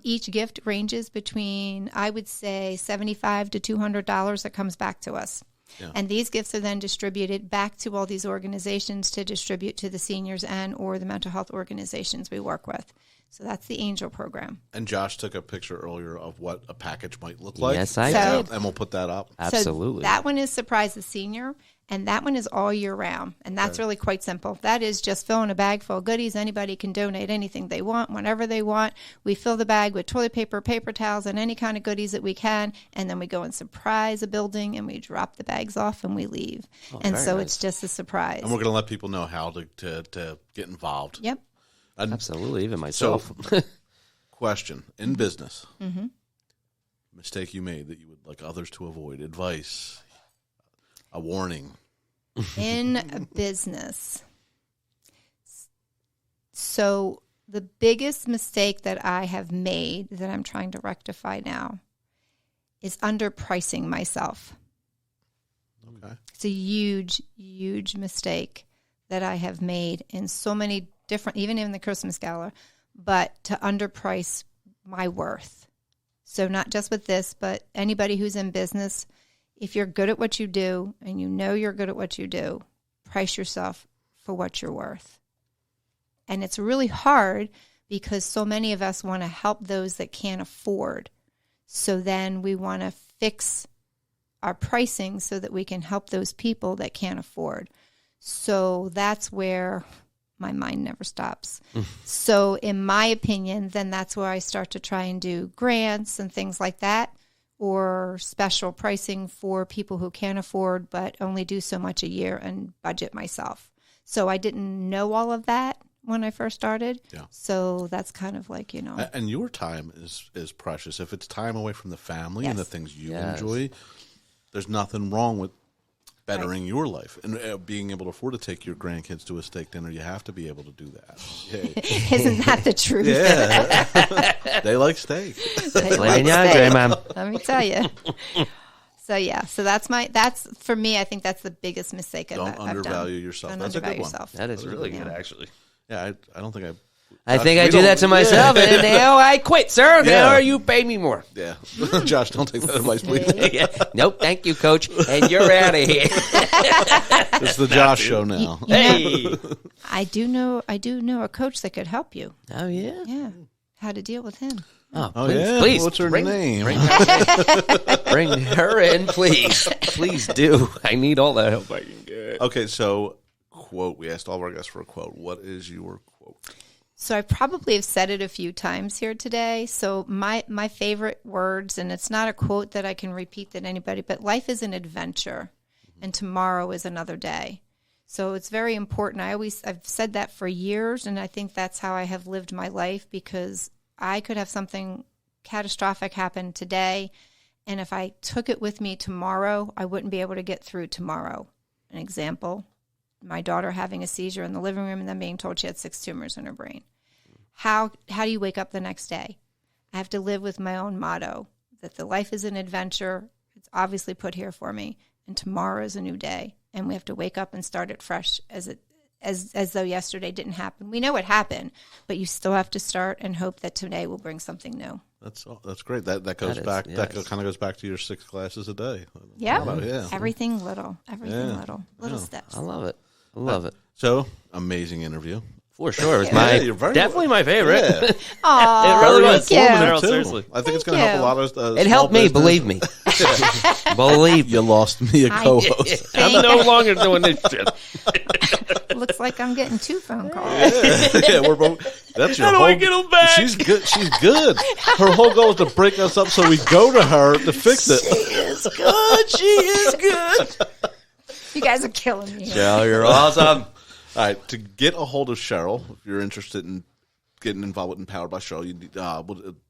Each gift ranges between, I would say, $75 to $200 that comes back to us. Yeah. And these gifts are then distributed back to all these organizations to distribute to the seniors and or the mental health organizations we work with. So that's the Angel program. And Josh took a picture earlier of what a package might look like. Yes, I did. And we'll put that up. Absolutely. So that one is Surprise the Senior, and that one is all year round. And that's really quite simple. That is just filling a bag full of goodies. Anybody can donate anything they want, whenever they want. We fill the bag with toilet paper, paper towels, and any kind of goodies that we can. And then we go and surprise a building, and we drop the bags off, and we leave. And so it's just a surprise. And we're going to let people know how to get involved. Yep. Absolutely, even myself. So, question, in business, mistake you made that you would like others to avoid, advice, a warning. In a business. So the biggest mistake that I have made that I'm trying to rectify now is underpricing myself. Okay. It's a huge, huge mistake that I have made in so many different, even in the Christmas Gala, but to underprice my worth. So not just with this, but anybody who's in business, if you're good at what you do and you know you're good at what you do, price yourself for what you're worth. And it's really hard because so many of us want to help those that can't afford. So then we want to fix our pricing so that we can help those people that can't afford. So that's where my mind never stops. So in my opinion, then that's where I start to try and do grants and things like that, or special pricing for people who can't afford but only do so much a year and budget myself. So I didn't know all of that when I first started. Yeah. So that's kind of like, And your time is precious. If it's time away from the family and the things you enjoy, there's nothing wrong with bettering your life and being able to afford to take your grandkids to a steak dinner. You have to be able to do that. Isn't that the truth? Yeah. They like steak. Let me tell you. So that's for me, I think that's the biggest mistake I've done. Don't undervalue yourself. That's a good one. That is really good, actually. Yeah, I don't think I think I do that to myself, and now I quit, sir. Now you pay me more. Yeah. Josh, don't take that advice, please. Nope, thank you, Coach, and you're out of here. It's the Josh show now. Hey. I do know a coach that could help you. Oh, yeah? Yeah. How to deal with him. Oh, please. What's her name? Bring her in, please. Please do. I need all the help I can get. Okay, so quote. We asked all of our guests for a quote. What is your quote? So I probably have said it a few times here today. So my favorite words, and it's not a quote that I can repeat that anybody, but life is an adventure and tomorrow is another day. So it's very important. I've said that for years, and I think that's how I have lived my life, because I could have something catastrophic happen today, and if I took it with me tomorrow, I wouldn't be able to get through tomorrow. An example, my daughter having a seizure in the living room and then being told she had 6 tumors in her brain. How do you wake up the next day? I have to live with my own motto, that the life is an adventure. It's obviously put here for me, and tomorrow is a new day, and we have to wake up and start it fresh as though yesterday didn't happen. We know it happened, but you still have to start and hope that today will bring something new. That's great. That goes back. Yes. That kind of goes back to your 6 classes a day. Yeah. Everything little. Little steps. I love it. I love it. So amazing interview. For sure. It was definitely my favorite. Yeah. Aww, it really was. Cheryl, seriously. I think it's going to help a lot of it helped me, believe me. Believe you lost me a co-host. I'm no longer doing this shit. Looks like I'm getting 2 phone calls. Yeah, we're both. That's your How do I get them back? She's good. She's good. Her whole goal is to break us up so we go to her to fix it. She is good. She is good. You guys are killing me. Cheryl, you're awesome. All right, to get a hold of Cheryl, if you're interested in getting involved with Empowered by Cheryl, you need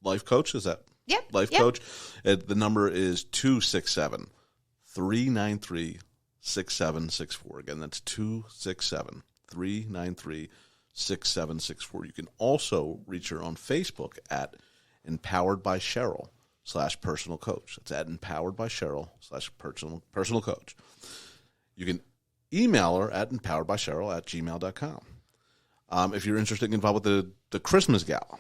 life coach. Is that? Yep. Life coach. The number is 267-393-6764. Again, that's 267-393-6764. 6764. You can also reach her on Facebook at Empowered by Cheryl /personal coach. That's at Empowered by Cheryl /personal coach. You can email her at empoweredbycheryl@gmail.com. If you're interested in getting involved with the Christmas Gala,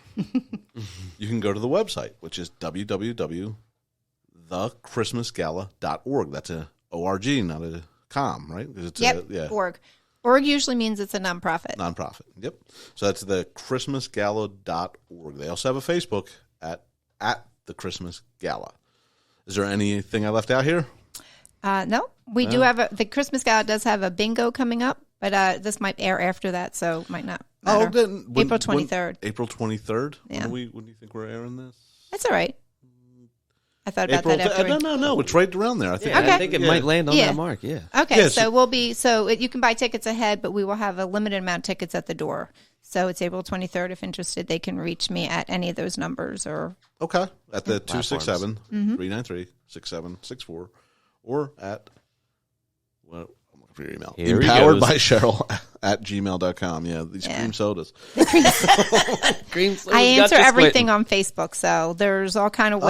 you can go to the website, which is www.thechristmasgala.org. That's a O-R-G, not a com, right? It's org. Org usually means it's a nonprofit. Nonprofit, yep. So that's the christmasgala.org. They also have a Facebook at the Christmas Gala. Is there anything I left out here? No. We do have the Christmas Gala does have a bingo coming up, but this might air after that, so it might not matter. Then April 23rd. April 23rd? Yeah. When do you think we're airing this? That's all right. I thought about that after. No. It's right around there. I think. I think it might land on that mark. Yeah. Okay, Yeah, so you can buy tickets ahead, but we will have a limited amount of tickets at the door. So it's April 23rd. If interested, they can reach me at any of those numbers or. Okay, at the 267-393-6764 or at. Well, I'm looking for your email. Empowered by Cheryl at gmail.com. Yeah, these cream sodas. Cream sodas. I answer everything on Facebook, so there's all kind of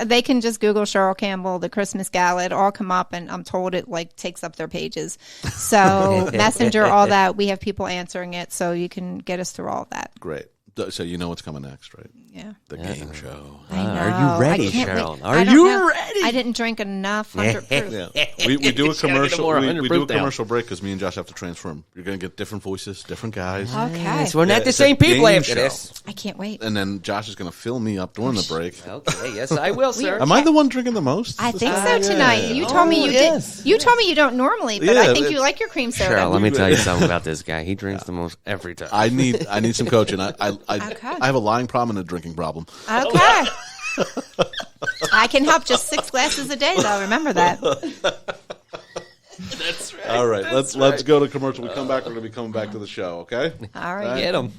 they can just Google Cheryl Campbell, the Christmas Gala. It all come up, and I'm told it takes up their pages. So Messenger, all that. We have people answering it, so you can get us through all of that. Great. So you know what's coming next, right? Yeah. The game show. I know. Are you ready, Cheryl? Are you ready? I didn't drink enough 100 proof. Yeah. We do a commercial. We do a commercial break because me and Josh have to transform. You're going to get different voices, different guys. Okay. So we're not the same people after this. I can't wait. And then Josh is going to fill me up during the break. Okay. Yes, I will, sir. Am I the one drinking the most? I think so tonight. You told me you did. You told me you don't normally, but I think you like your cream soda. Cheryl, let me tell you something about this guy. He drinks the most every time. I need some coaching. I have a lying problem and a drinking problem. Okay. I can help just 6 glasses a day, though. Remember that. That's right. All right. Let's go to commercial. We come back. We're going to be coming back to the show, okay? All right. Get him.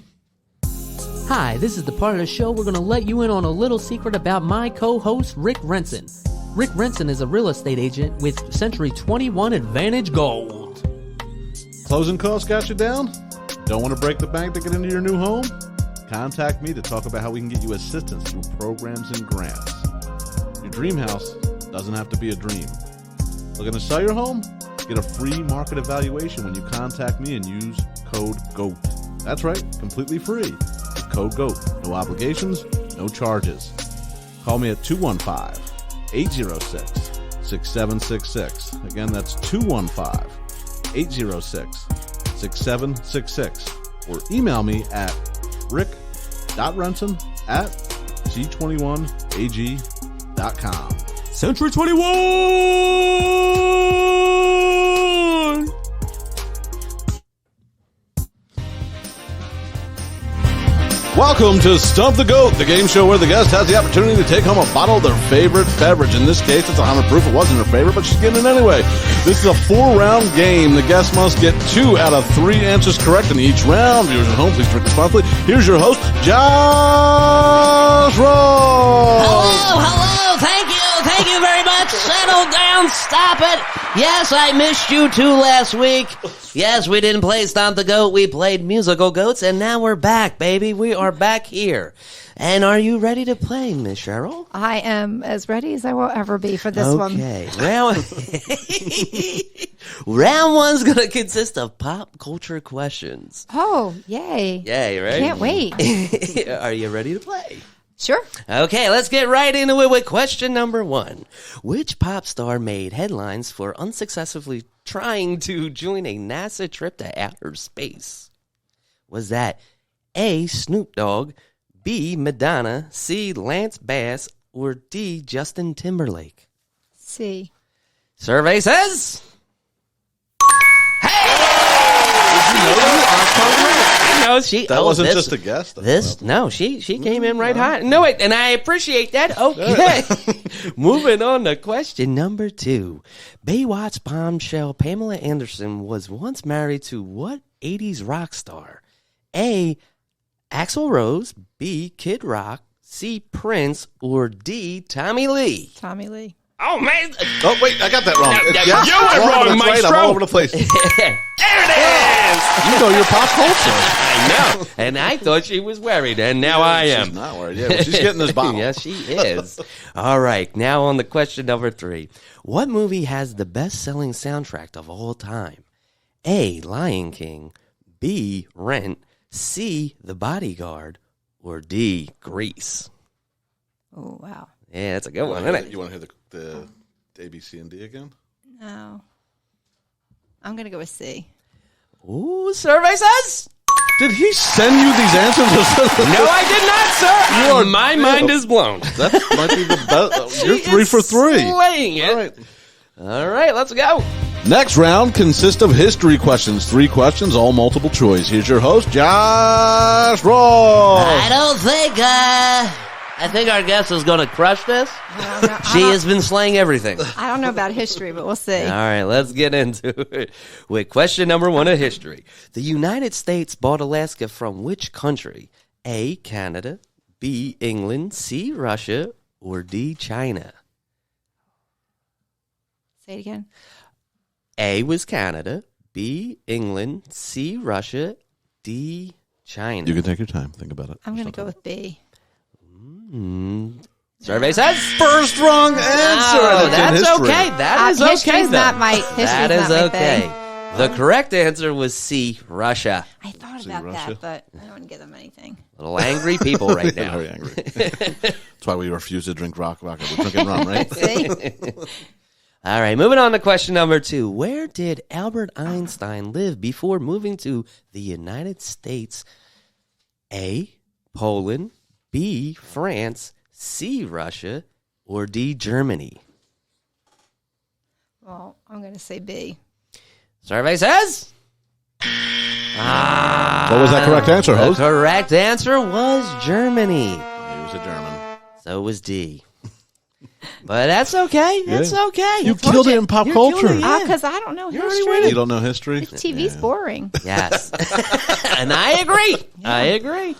Hi, this is the part of the show we're going to let you in on a little secret about my co-host, Rick Renson. Rick Renson is a real estate agent with Century 21 Advantage Gold. Closing costs got you down? Don't want to break the bank to get into your new home? Contact me to talk about how we can get you assistance through programs and grants. Your dream house doesn't have to be a dream. Looking to sell your home? Get a free market evaluation when you contact me and use code GOAT. That's right, completely free. With code GOAT. No obligations, no charges. Call me at 215-806-6766. Again, that's 215-806-6766. Or email me at rick.renson@c21ag.com. Century 21! Welcome to Stump the Goat, the game show where the guest has the opportunity to take home a bottle of their favorite beverage. In this case, it's 100 proof. It wasn't her favorite, but she's getting it anyway. This is a 4-round game. The guest must get 2 out of 3 answers correct in each round. Viewers at home, please drink responsibly. Here's your host, Josh Ross. Hello. Thank you very much. Settle down. Stop it. Yes, I missed you too last week. Yes, we didn't play Stump the Goat. We played Musical Goats, and now we're back, baby. We are back here. And are you ready to play, Miss Cheryl? I am as ready as I will ever be for this one. Okay. Round one's going to consist of pop culture questions. Oh, yay. Yay, right? Can't wait. Are you ready to play? Sure. Okay, let's get right into it with question number 1. Which pop star made headlines for unsuccessfully trying to join a NASA trip to outer space? Was that A, Snoop Dogg, B, Madonna, C, Lance Bass, or D, Justin Timberlake? C. Survey says... That wasn't just a guess. She came in right high. No, wait, and I appreciate that. Okay. Moving on to question number 2. Baywatch bombshell Pamela Anderson was once married to what 80s rock star? A, Axl Rose, B, Kid Rock, C, Prince, or D, Tommy Lee? Tommy Lee. Oh, man. Oh, wait, I got that wrong. You were wrong, Maestro. I'm all over the place. There it is. pants. You know your pop culture. I know. And I thought she was worried, and now I am. She's not worried. Yeah, well, she's getting this bottle. Yes, she is. All right, now on the question number 3. What movie has the best-selling soundtrack of all time? A, Lion King, B, Rent, C, The Bodyguard, or D, Grease? Oh, wow. Yeah, that's a good one, isn't it? You want to hear the A, B, C, and D again? No. I'm going to go with C. Ooh, survey says... Did he send you these answers? No, I did not, sir. My mind is blown. That might be the best. You're 3 for 3. Slaying it. All right, let's go. Next round consists of history questions. 3 questions, all multiple choice. Here's your host, Josh Ross. I think our guest is going to crush this. She has been slaying everything. I don't know about history, but we'll see. All right, let's get into it with question number 1 of history. The United States bought Alaska from which country? A, Canada, B, England, C, Russia, or D, China? Say it again. A was Canada, B, England, C, Russia, D, China. You can take your time. Think about it. I'm going to go with B. Survey says First wrong answer. Oh, that's okay. That is okay. History's not my That is not my okay. thing. The correct answer was C, Russia. I thought See, about Russia? that, but I don't want to give them anything. Little angry people right now. Very angry. That's why we refuse to drink rock. We're drinking rum, right? See? All right, moving on to question number 2. Where did Albert Einstein live before moving to the United States? A, Poland, B, France, C, Russia, or D, Germany? Well, I'm going to say B. Survey says... What was that correct answer, The host? correct answer was Germany. He was a German. So was D. But that's okay. It's okay. You killed it in pop culture. Because I don't know history. You don't know history? TV's boring. Yes. And I agree. Yeah. I agree.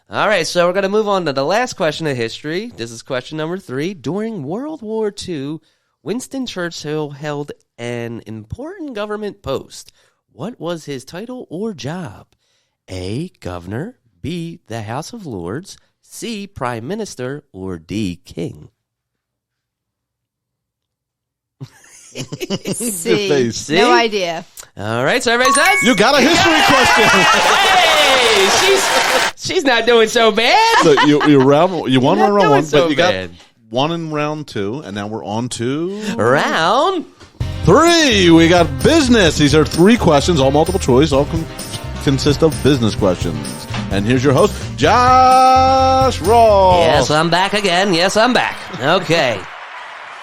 All right, so we're going to move on to the last question of history. This is question number 3. During World War II, Winston Churchill held an important government post. What was his title or job? A, governor, B, the House of Lords, C, prime minister, or D, king? C. C? No idea. All right, so everybody says... You got a history question. Hey, she's not doing so bad. So you won You're not round 1, doing so but you bad. got 1 in round 2, and now we're on to Round 3. We got business. These are 3 questions, all multiple choice, all consist of business questions. And here's your host, Josh Ross. Yes, I'm back again. Yes, I'm back. Okay.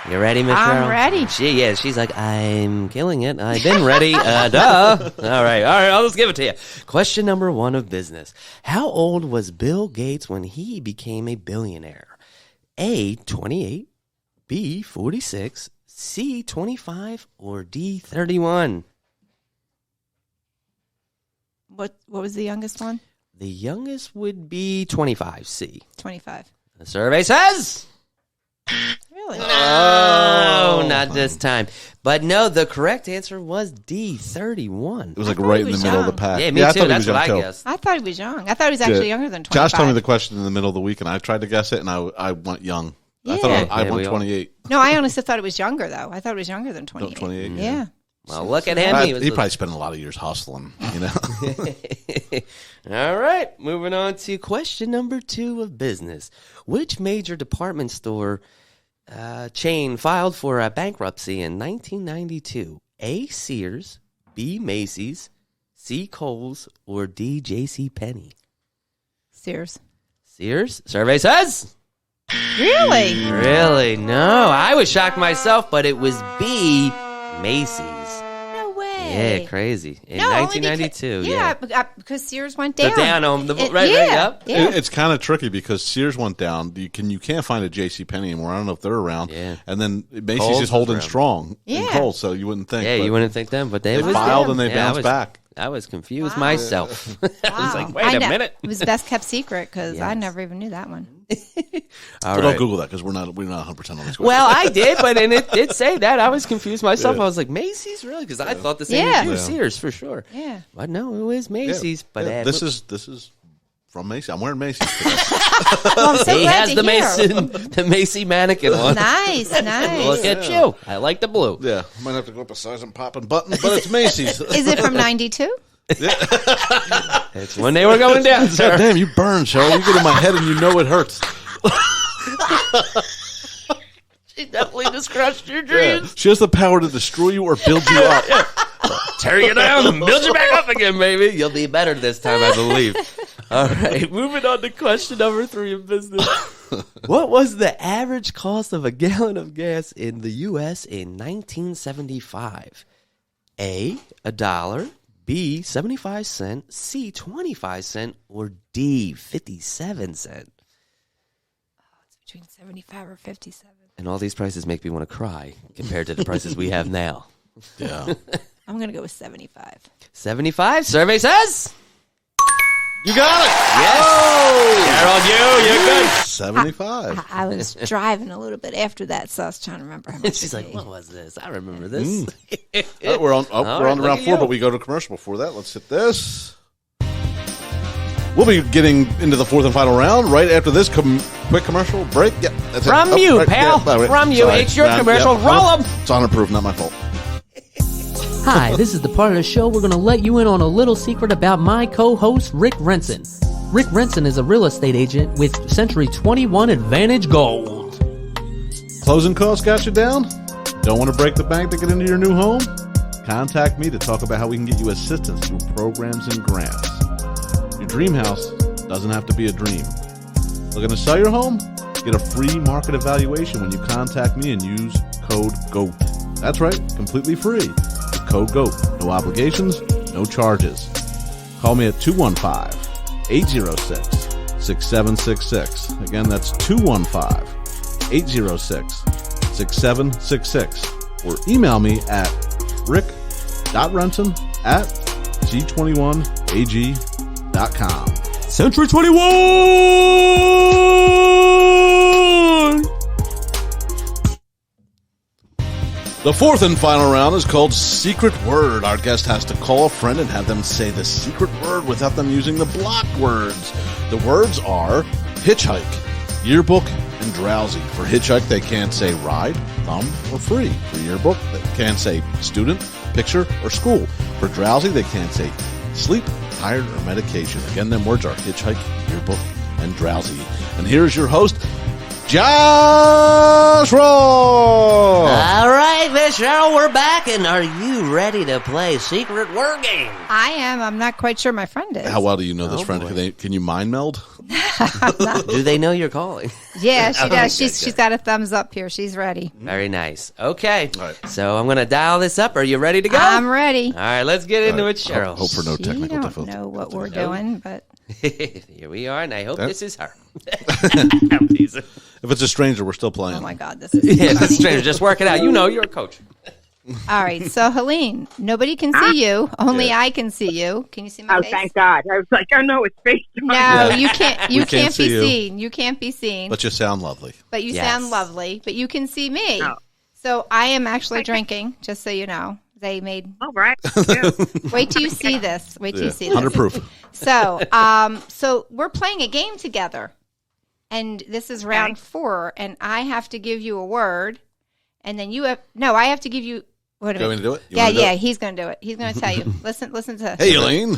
You ready, Miss Cheryl? I'm ready. She's like, I'm killing it. I've been ready. Duh. All right. I'll just give it to you. Question number 1 of business. How old was Bill Gates when he became a billionaire? A, 28, B, 46, C, 25, or D, 31? What was the youngest one? The youngest would be 25, C. 25. The survey says... Really? No, not this time. But no, the correct answer was D, 31. It was like right in the middle of the pack. Yeah, me too. That's what I guessed. I thought he was young. I thought he was actually younger than 25. Josh told me the question in the middle of the week, and I tried to guess it, and I went young. Yeah. I thought I Yeah, went 28. No, I honestly thought it was younger, though. I thought it was younger than 28. 28, Yeah. Well, look at him. He probably spent a lot of years hustling, you know. All right, moving on to question number 2 of business. Which major department store chain filed for a bankruptcy in 1992? A, Sears, B, Macy's, C, Kohl's, or D, J.C. Penney? Sears. Sears? Survey says... Really? Really? No, I was shocked myself, but it was B, Macy's. No way. Yeah, crazy. In No, only 1992. because Sears went down. Yep. Yeah. It's kind of tricky because Sears went down. You can't find a J.C. Penney anymore. I don't know if they're around. Yeah. And then Macy's Kohl's is holding was around. strong in Yeah. Kohl's, so you wouldn't think. Yeah, but you wouldn't think them, but they they was filed them. and they Yeah, bounced back. I was confused myself. I was like, wait a minute. It was the best kept secret because I never even knew that one. So don't Google that because we're not 100% on this. Well, I did, but it did say that. I was confused myself. I was like, Macy's, really? Because I thought the same as you. Sears for sure. Yeah, but no, it was Macy's. But this is from Macy's. I'm wearing Macy's today. Well, I'm so he glad has to the Macy mannequin on. Nice. Look at you. I like the blue. Yeah, I might have to go up a size and pop and button, but it's Macy's. Is it from 92? It's when they were going down, sir. God damn, you burn, Cheryl. You get in my head and you know it hurts. She definitely just crushed your dreams. Yeah. She has the power to destroy you or build you up. Tear you down and build you back up again, baby. You'll be better this time, I believe. All right, moving on to question number 3 in business. What was the average cost of a gallon of gas in the U.S. in 1975? A, $1. B, 75 cents. C, 25 cents. Or D, 57 cents. Between 75 or 57. And all these prices make me want to cry compared to the prices we have now. Yeah. I'm going to go with 75. 75, survey says. You got it. Yes. Cheryl, you're good. 75. I was driving a little bit after that, so I was trying to remember how much. She's like, what was this? I remember this. We're on to round 4, you. but we go to commercial before that. Let's hit this. We'll be getting into the 4th and final round right after this quick commercial break. Yep, that's From it. you, Right, pal. From you. Sorry. It's your commercial. Roll them. It's unapproved, not my fault. Hi, this is the part of the show we're going to let you in on a little secret about my co-host, Rick Renson. Rick Renson is a real estate agent with Century 21 Advantage Gold. Closing costs got you down? Don't want to break the bank to get into your new home? Contact me to talk about how we can get you assistance through programs and grants. Your dream house doesn't have to be a dream. Looking to sell your home? Get a free market evaluation when you contact me and use code GOAT. That's right, completely free. With code GOAT. No obligations, no charges. Call me at 215-806-6766. Again, that's 215-806-6766. Or email me at rick.renson@g21ag.com. Century 21! The 4th and final round is called Secret Word. Our guest has to call a friend and have them say the secret word without them using the block words. The words are hitchhike, yearbook, and drowsy. For hitchhike, they can't say ride, thumb, or free. For yearbook, they can't say student, picture, or school. For drowsy, they can't say sleep, tired, or medication. Again, them words are hitchhike, yearbook, and drowsy. And here's your host, Josh Roll. All right, Miss Cheryl, we're back, and are you ready to play Secret Word Game? I am. I'm not quite sure my friend is. How well do you know this friend? Can you mind meld? Do they know you're calling? Yeah, she does. She's got a thumbs up here. She's ready. Very nice. Okay, All right. So I'm going to dial this up. Are you ready to go? I'm ready. All right, let's get into it, Cheryl. Hope for no technical You don't difficulty. know what we're doing, but Here we are, and I hope this is her. If it's a stranger, we're still playing. oh my God, this is Yeah, it's a stranger. Just work it out. You know, you're a coach. all right. So Helene, nobody can see you. Only I can see you. Can you see my Oh, face? thank God. I was like, oh, no, it's FaceTime. No, you can't. You We can't can't be see you. seen. You can't be seen. But you sound lovely. But you Yes. sound lovely. But you can see me. Oh. So I am actually drinking. Just so you know, they made. All right. Yeah. Wait till you see this. Wait till you see this. 100 proof. So, so we're playing a game together, and this is round 4, and I have to give you a word, and then you have I have to give you. What You want me to do it? You Yeah, want me to do yeah, it? he's going to do it. He's going to tell you. Listen to. Hey, Elaine.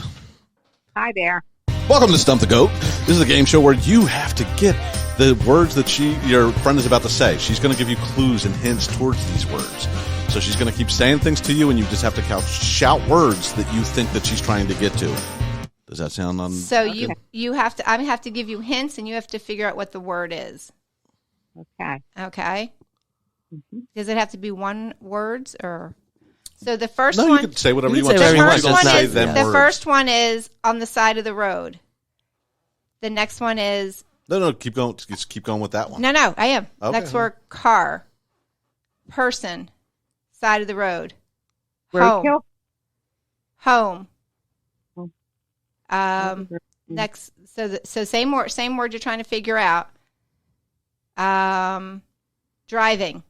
Hi there. Welcome to Stump the Goat. This is a game show where you have to get the words that your friend is about to say. She's going to give you clues and hints towards these words. So she's going to keep saying things to you, and you just have to shout words that you think that she's trying to get to. Does that sound on? So you have to. I have to give you hints, and you have to figure out what the word is. Okay. Okay. Does it have to be one words or? So the first No, one. you can say whatever You you can want. say The whatever you first want, one just say is them the words. first one is on the side of the road. The next one is No, keep going. Just keep going with that one. no. I am. Okay. Next word car, person, side of the road, Roadkill? home, Next, so same word you're trying to figure out. Driving.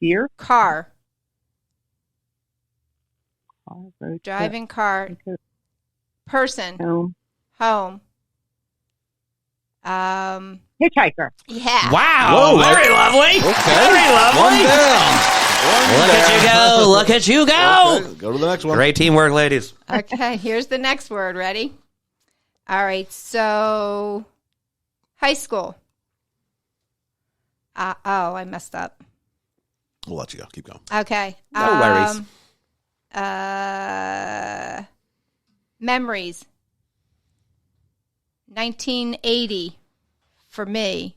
Deer. Car. Road Driving car. trip, Person. home. Home. Hitchhiker. Yeah. Wow. Whoa, Very lovely. Okay. Very lovely. One down. Look at you go. Look at you go. Okay, go to the next one. Great teamwork, ladies. Okay, here's the next word. Ready? All right, so high school. I messed up. We'll let you go. Keep going. Okay. No worries. Memories. 1980 for me.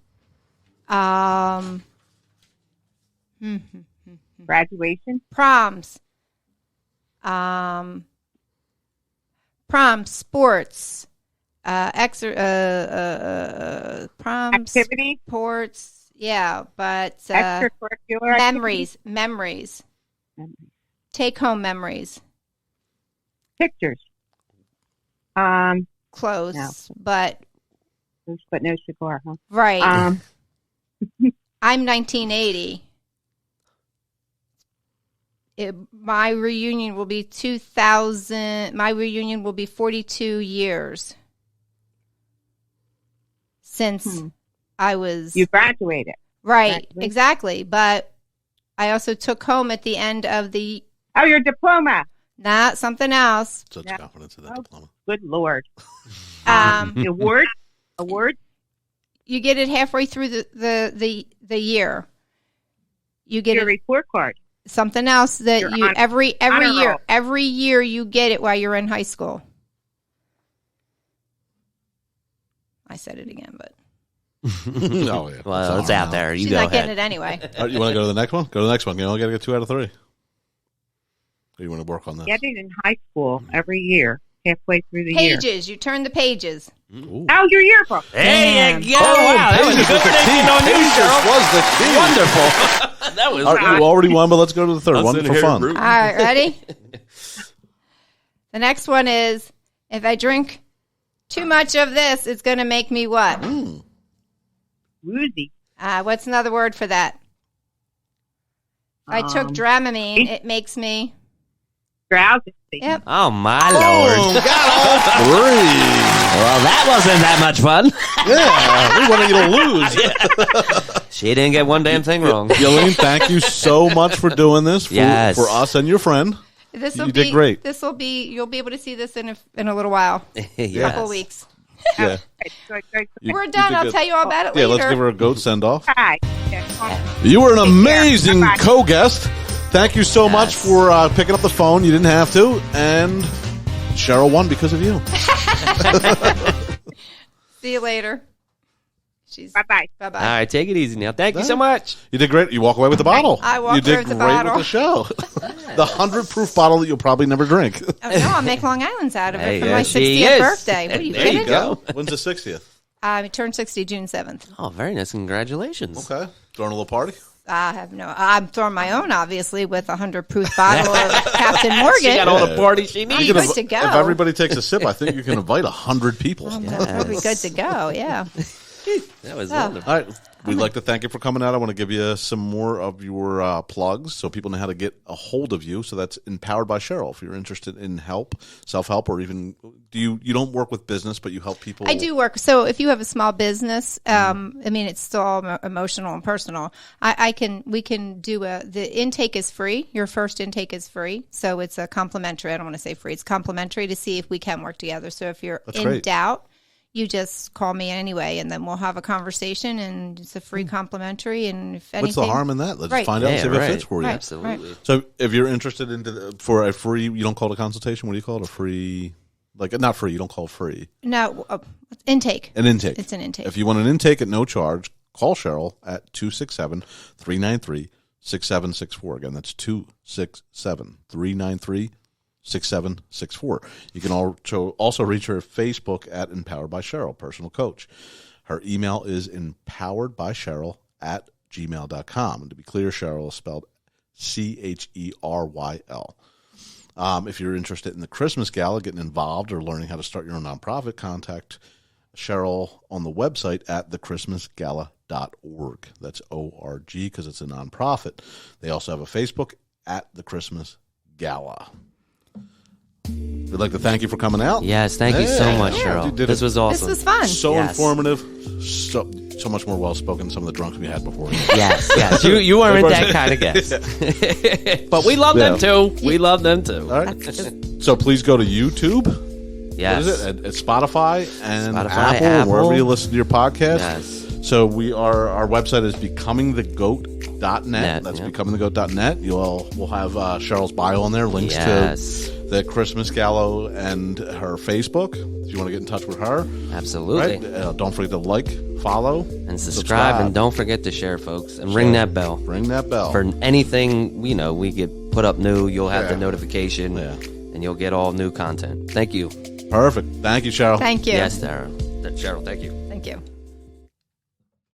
Graduation. Proms. Sports. Proms. Activity. Sports. Yeah, but Extracurricular. memories. Activity. Take home memories. Pictures. Close, No. but no cigar, huh? right. I'm 1980. My reunion will be 2000. My reunion will be 42 years since I was You graduated. right. Graduated. Exactly, but I also took home at the end of the Oh, your diploma. not something else. Such Yeah. confidence in that Oh. diploma. Good Lord. Um, Award. Award. you get it halfway through the year. You get Your it. report card. Something else that Your you every year roll. every year you get it while you're in high school. I said it again, but Oh, yeah. Well, it's out there. You she's go not ahead. getting it anyway. All right, you want to go to the next one? Go to the next one. You only got to get 2 out of 3. Or you want to work on this? Get it in high school every year, halfway through the year. Pages. You turn the pages. Ooh. Oh, your yearbook. There you go. Oh, Wow, that was Pages good was the key. thinking on you, Pages Cheryl. was the key. Wonderful. That was All right, you already won, but let's go to the third Us one in for here fun. rooting. All right, ready? The next one is if I drink too much of this, it's going to make me what? Woozy. What's another word for that? If I took Dramamine, it makes me. Drowsy. Yep. Oh, my Lord. Got all 3. Well, that wasn't that much fun. Yeah, we wanted you to lose. She didn't get one damn thing wrong. Yelene, thank you so much for doing this for us and your friend. This You did great. This will be. You'll be able to see this in a little while. Yes. Couple weeks. Yeah. Good. We're done. did I'll good. tell you all about it Yeah, later. let's give her a goat send-off. Hi. You were an amazing Bye-bye. co-guest. Thank you so much for picking up the phone. You didn't have to. And Cheryl won because of you. See you later. Bye-bye. Bye-bye. All right, take it easy now. Thank you so much. You did great. You walk away with the bottle. I walked You did away with the great bottle. with the show. The 100-proof bottle that you'll probably never drink. Oh, no, I'll make Long Island's out of it Hey, for there my she 60th is. birthday. What are you There kidding? you go. When's the 60th? I turned 60 June 7th. Oh, very nice. Congratulations. Okay. Throwing a little party? I'm throwing my own, obviously, with a 100 proof bottle of Captain Morgan. She got all the parties she needs. You can good to go. If everybody takes a sip, I think you can invite 100 people. We'll be good to go, yeah. That was Oh. wonderful. All right. We'd like to thank you for coming out. I want to give you some more of your plugs so people know how to get a hold of you. So that's Empowered by Cheryl. If you're interested in help, self-help, or even you don't work with business, but you help people. I do work. So if you have a small business, I mean, it's still all emotional and personal. We can do the intake is free. Your first intake is free. So it's a complimentary. I don't want to say free. It's complimentary to see if we can work together. So if you're That's in great. doubt, you just call me anyway, and then we'll have a conversation, and it's a free complimentary. And if anything, What's the harm in that? Let's Right. find out and see if right. it fits for you. Right. Absolutely. So if you're interested for a free, you don't call it a consultation. What do you call it? A free, like not free. You don't call it free. No, intake. An intake. It's an intake. If you want an intake at no charge, call Cheryl at 267-393-6764. Again, that's 267-393-6764. You can also reach her at Facebook at Empowered by Cheryl, personal coach. Her email is empoweredbycheryl@gmail.com. And to be clear, Cheryl is spelled Cheryl. If you're interested in the Christmas Gala, getting involved, or learning how to start your own nonprofit, contact Cheryl on the website at thechristmasgala.org. That's O-R-G because it's a nonprofit. They also have a Facebook at the Christmas Gala. We'd like to thank you for coming out. Yes, thank you so much, Cheryl. This was awesome. This was fun. So informative, so much more well-spoken than some of the drunks we had before. Yes. You weren't that kind of guest. But we love them too. We love them too. All right. So please go to YouTube. Yes. What is it? At Spotify and Apple, wherever you listen to your podcast. Yes. So our website is becomingthegoat.net. That's becomingthegoat.net. We'll have Cheryl's bio on there, links to the Christmas Gala and her Facebook. If you want to get in touch with her. Absolutely. Right? Don't forget to like, follow, and subscribe. And don't forget to share, folks. And ring that bell. Ring that bell. For anything, we get put up new, you'll have the notification. Yeah. And you'll get all new content. Thank you. Perfect. Thank you, Cheryl. Thank you. Yes, Cheryl. Thank you. Thank you.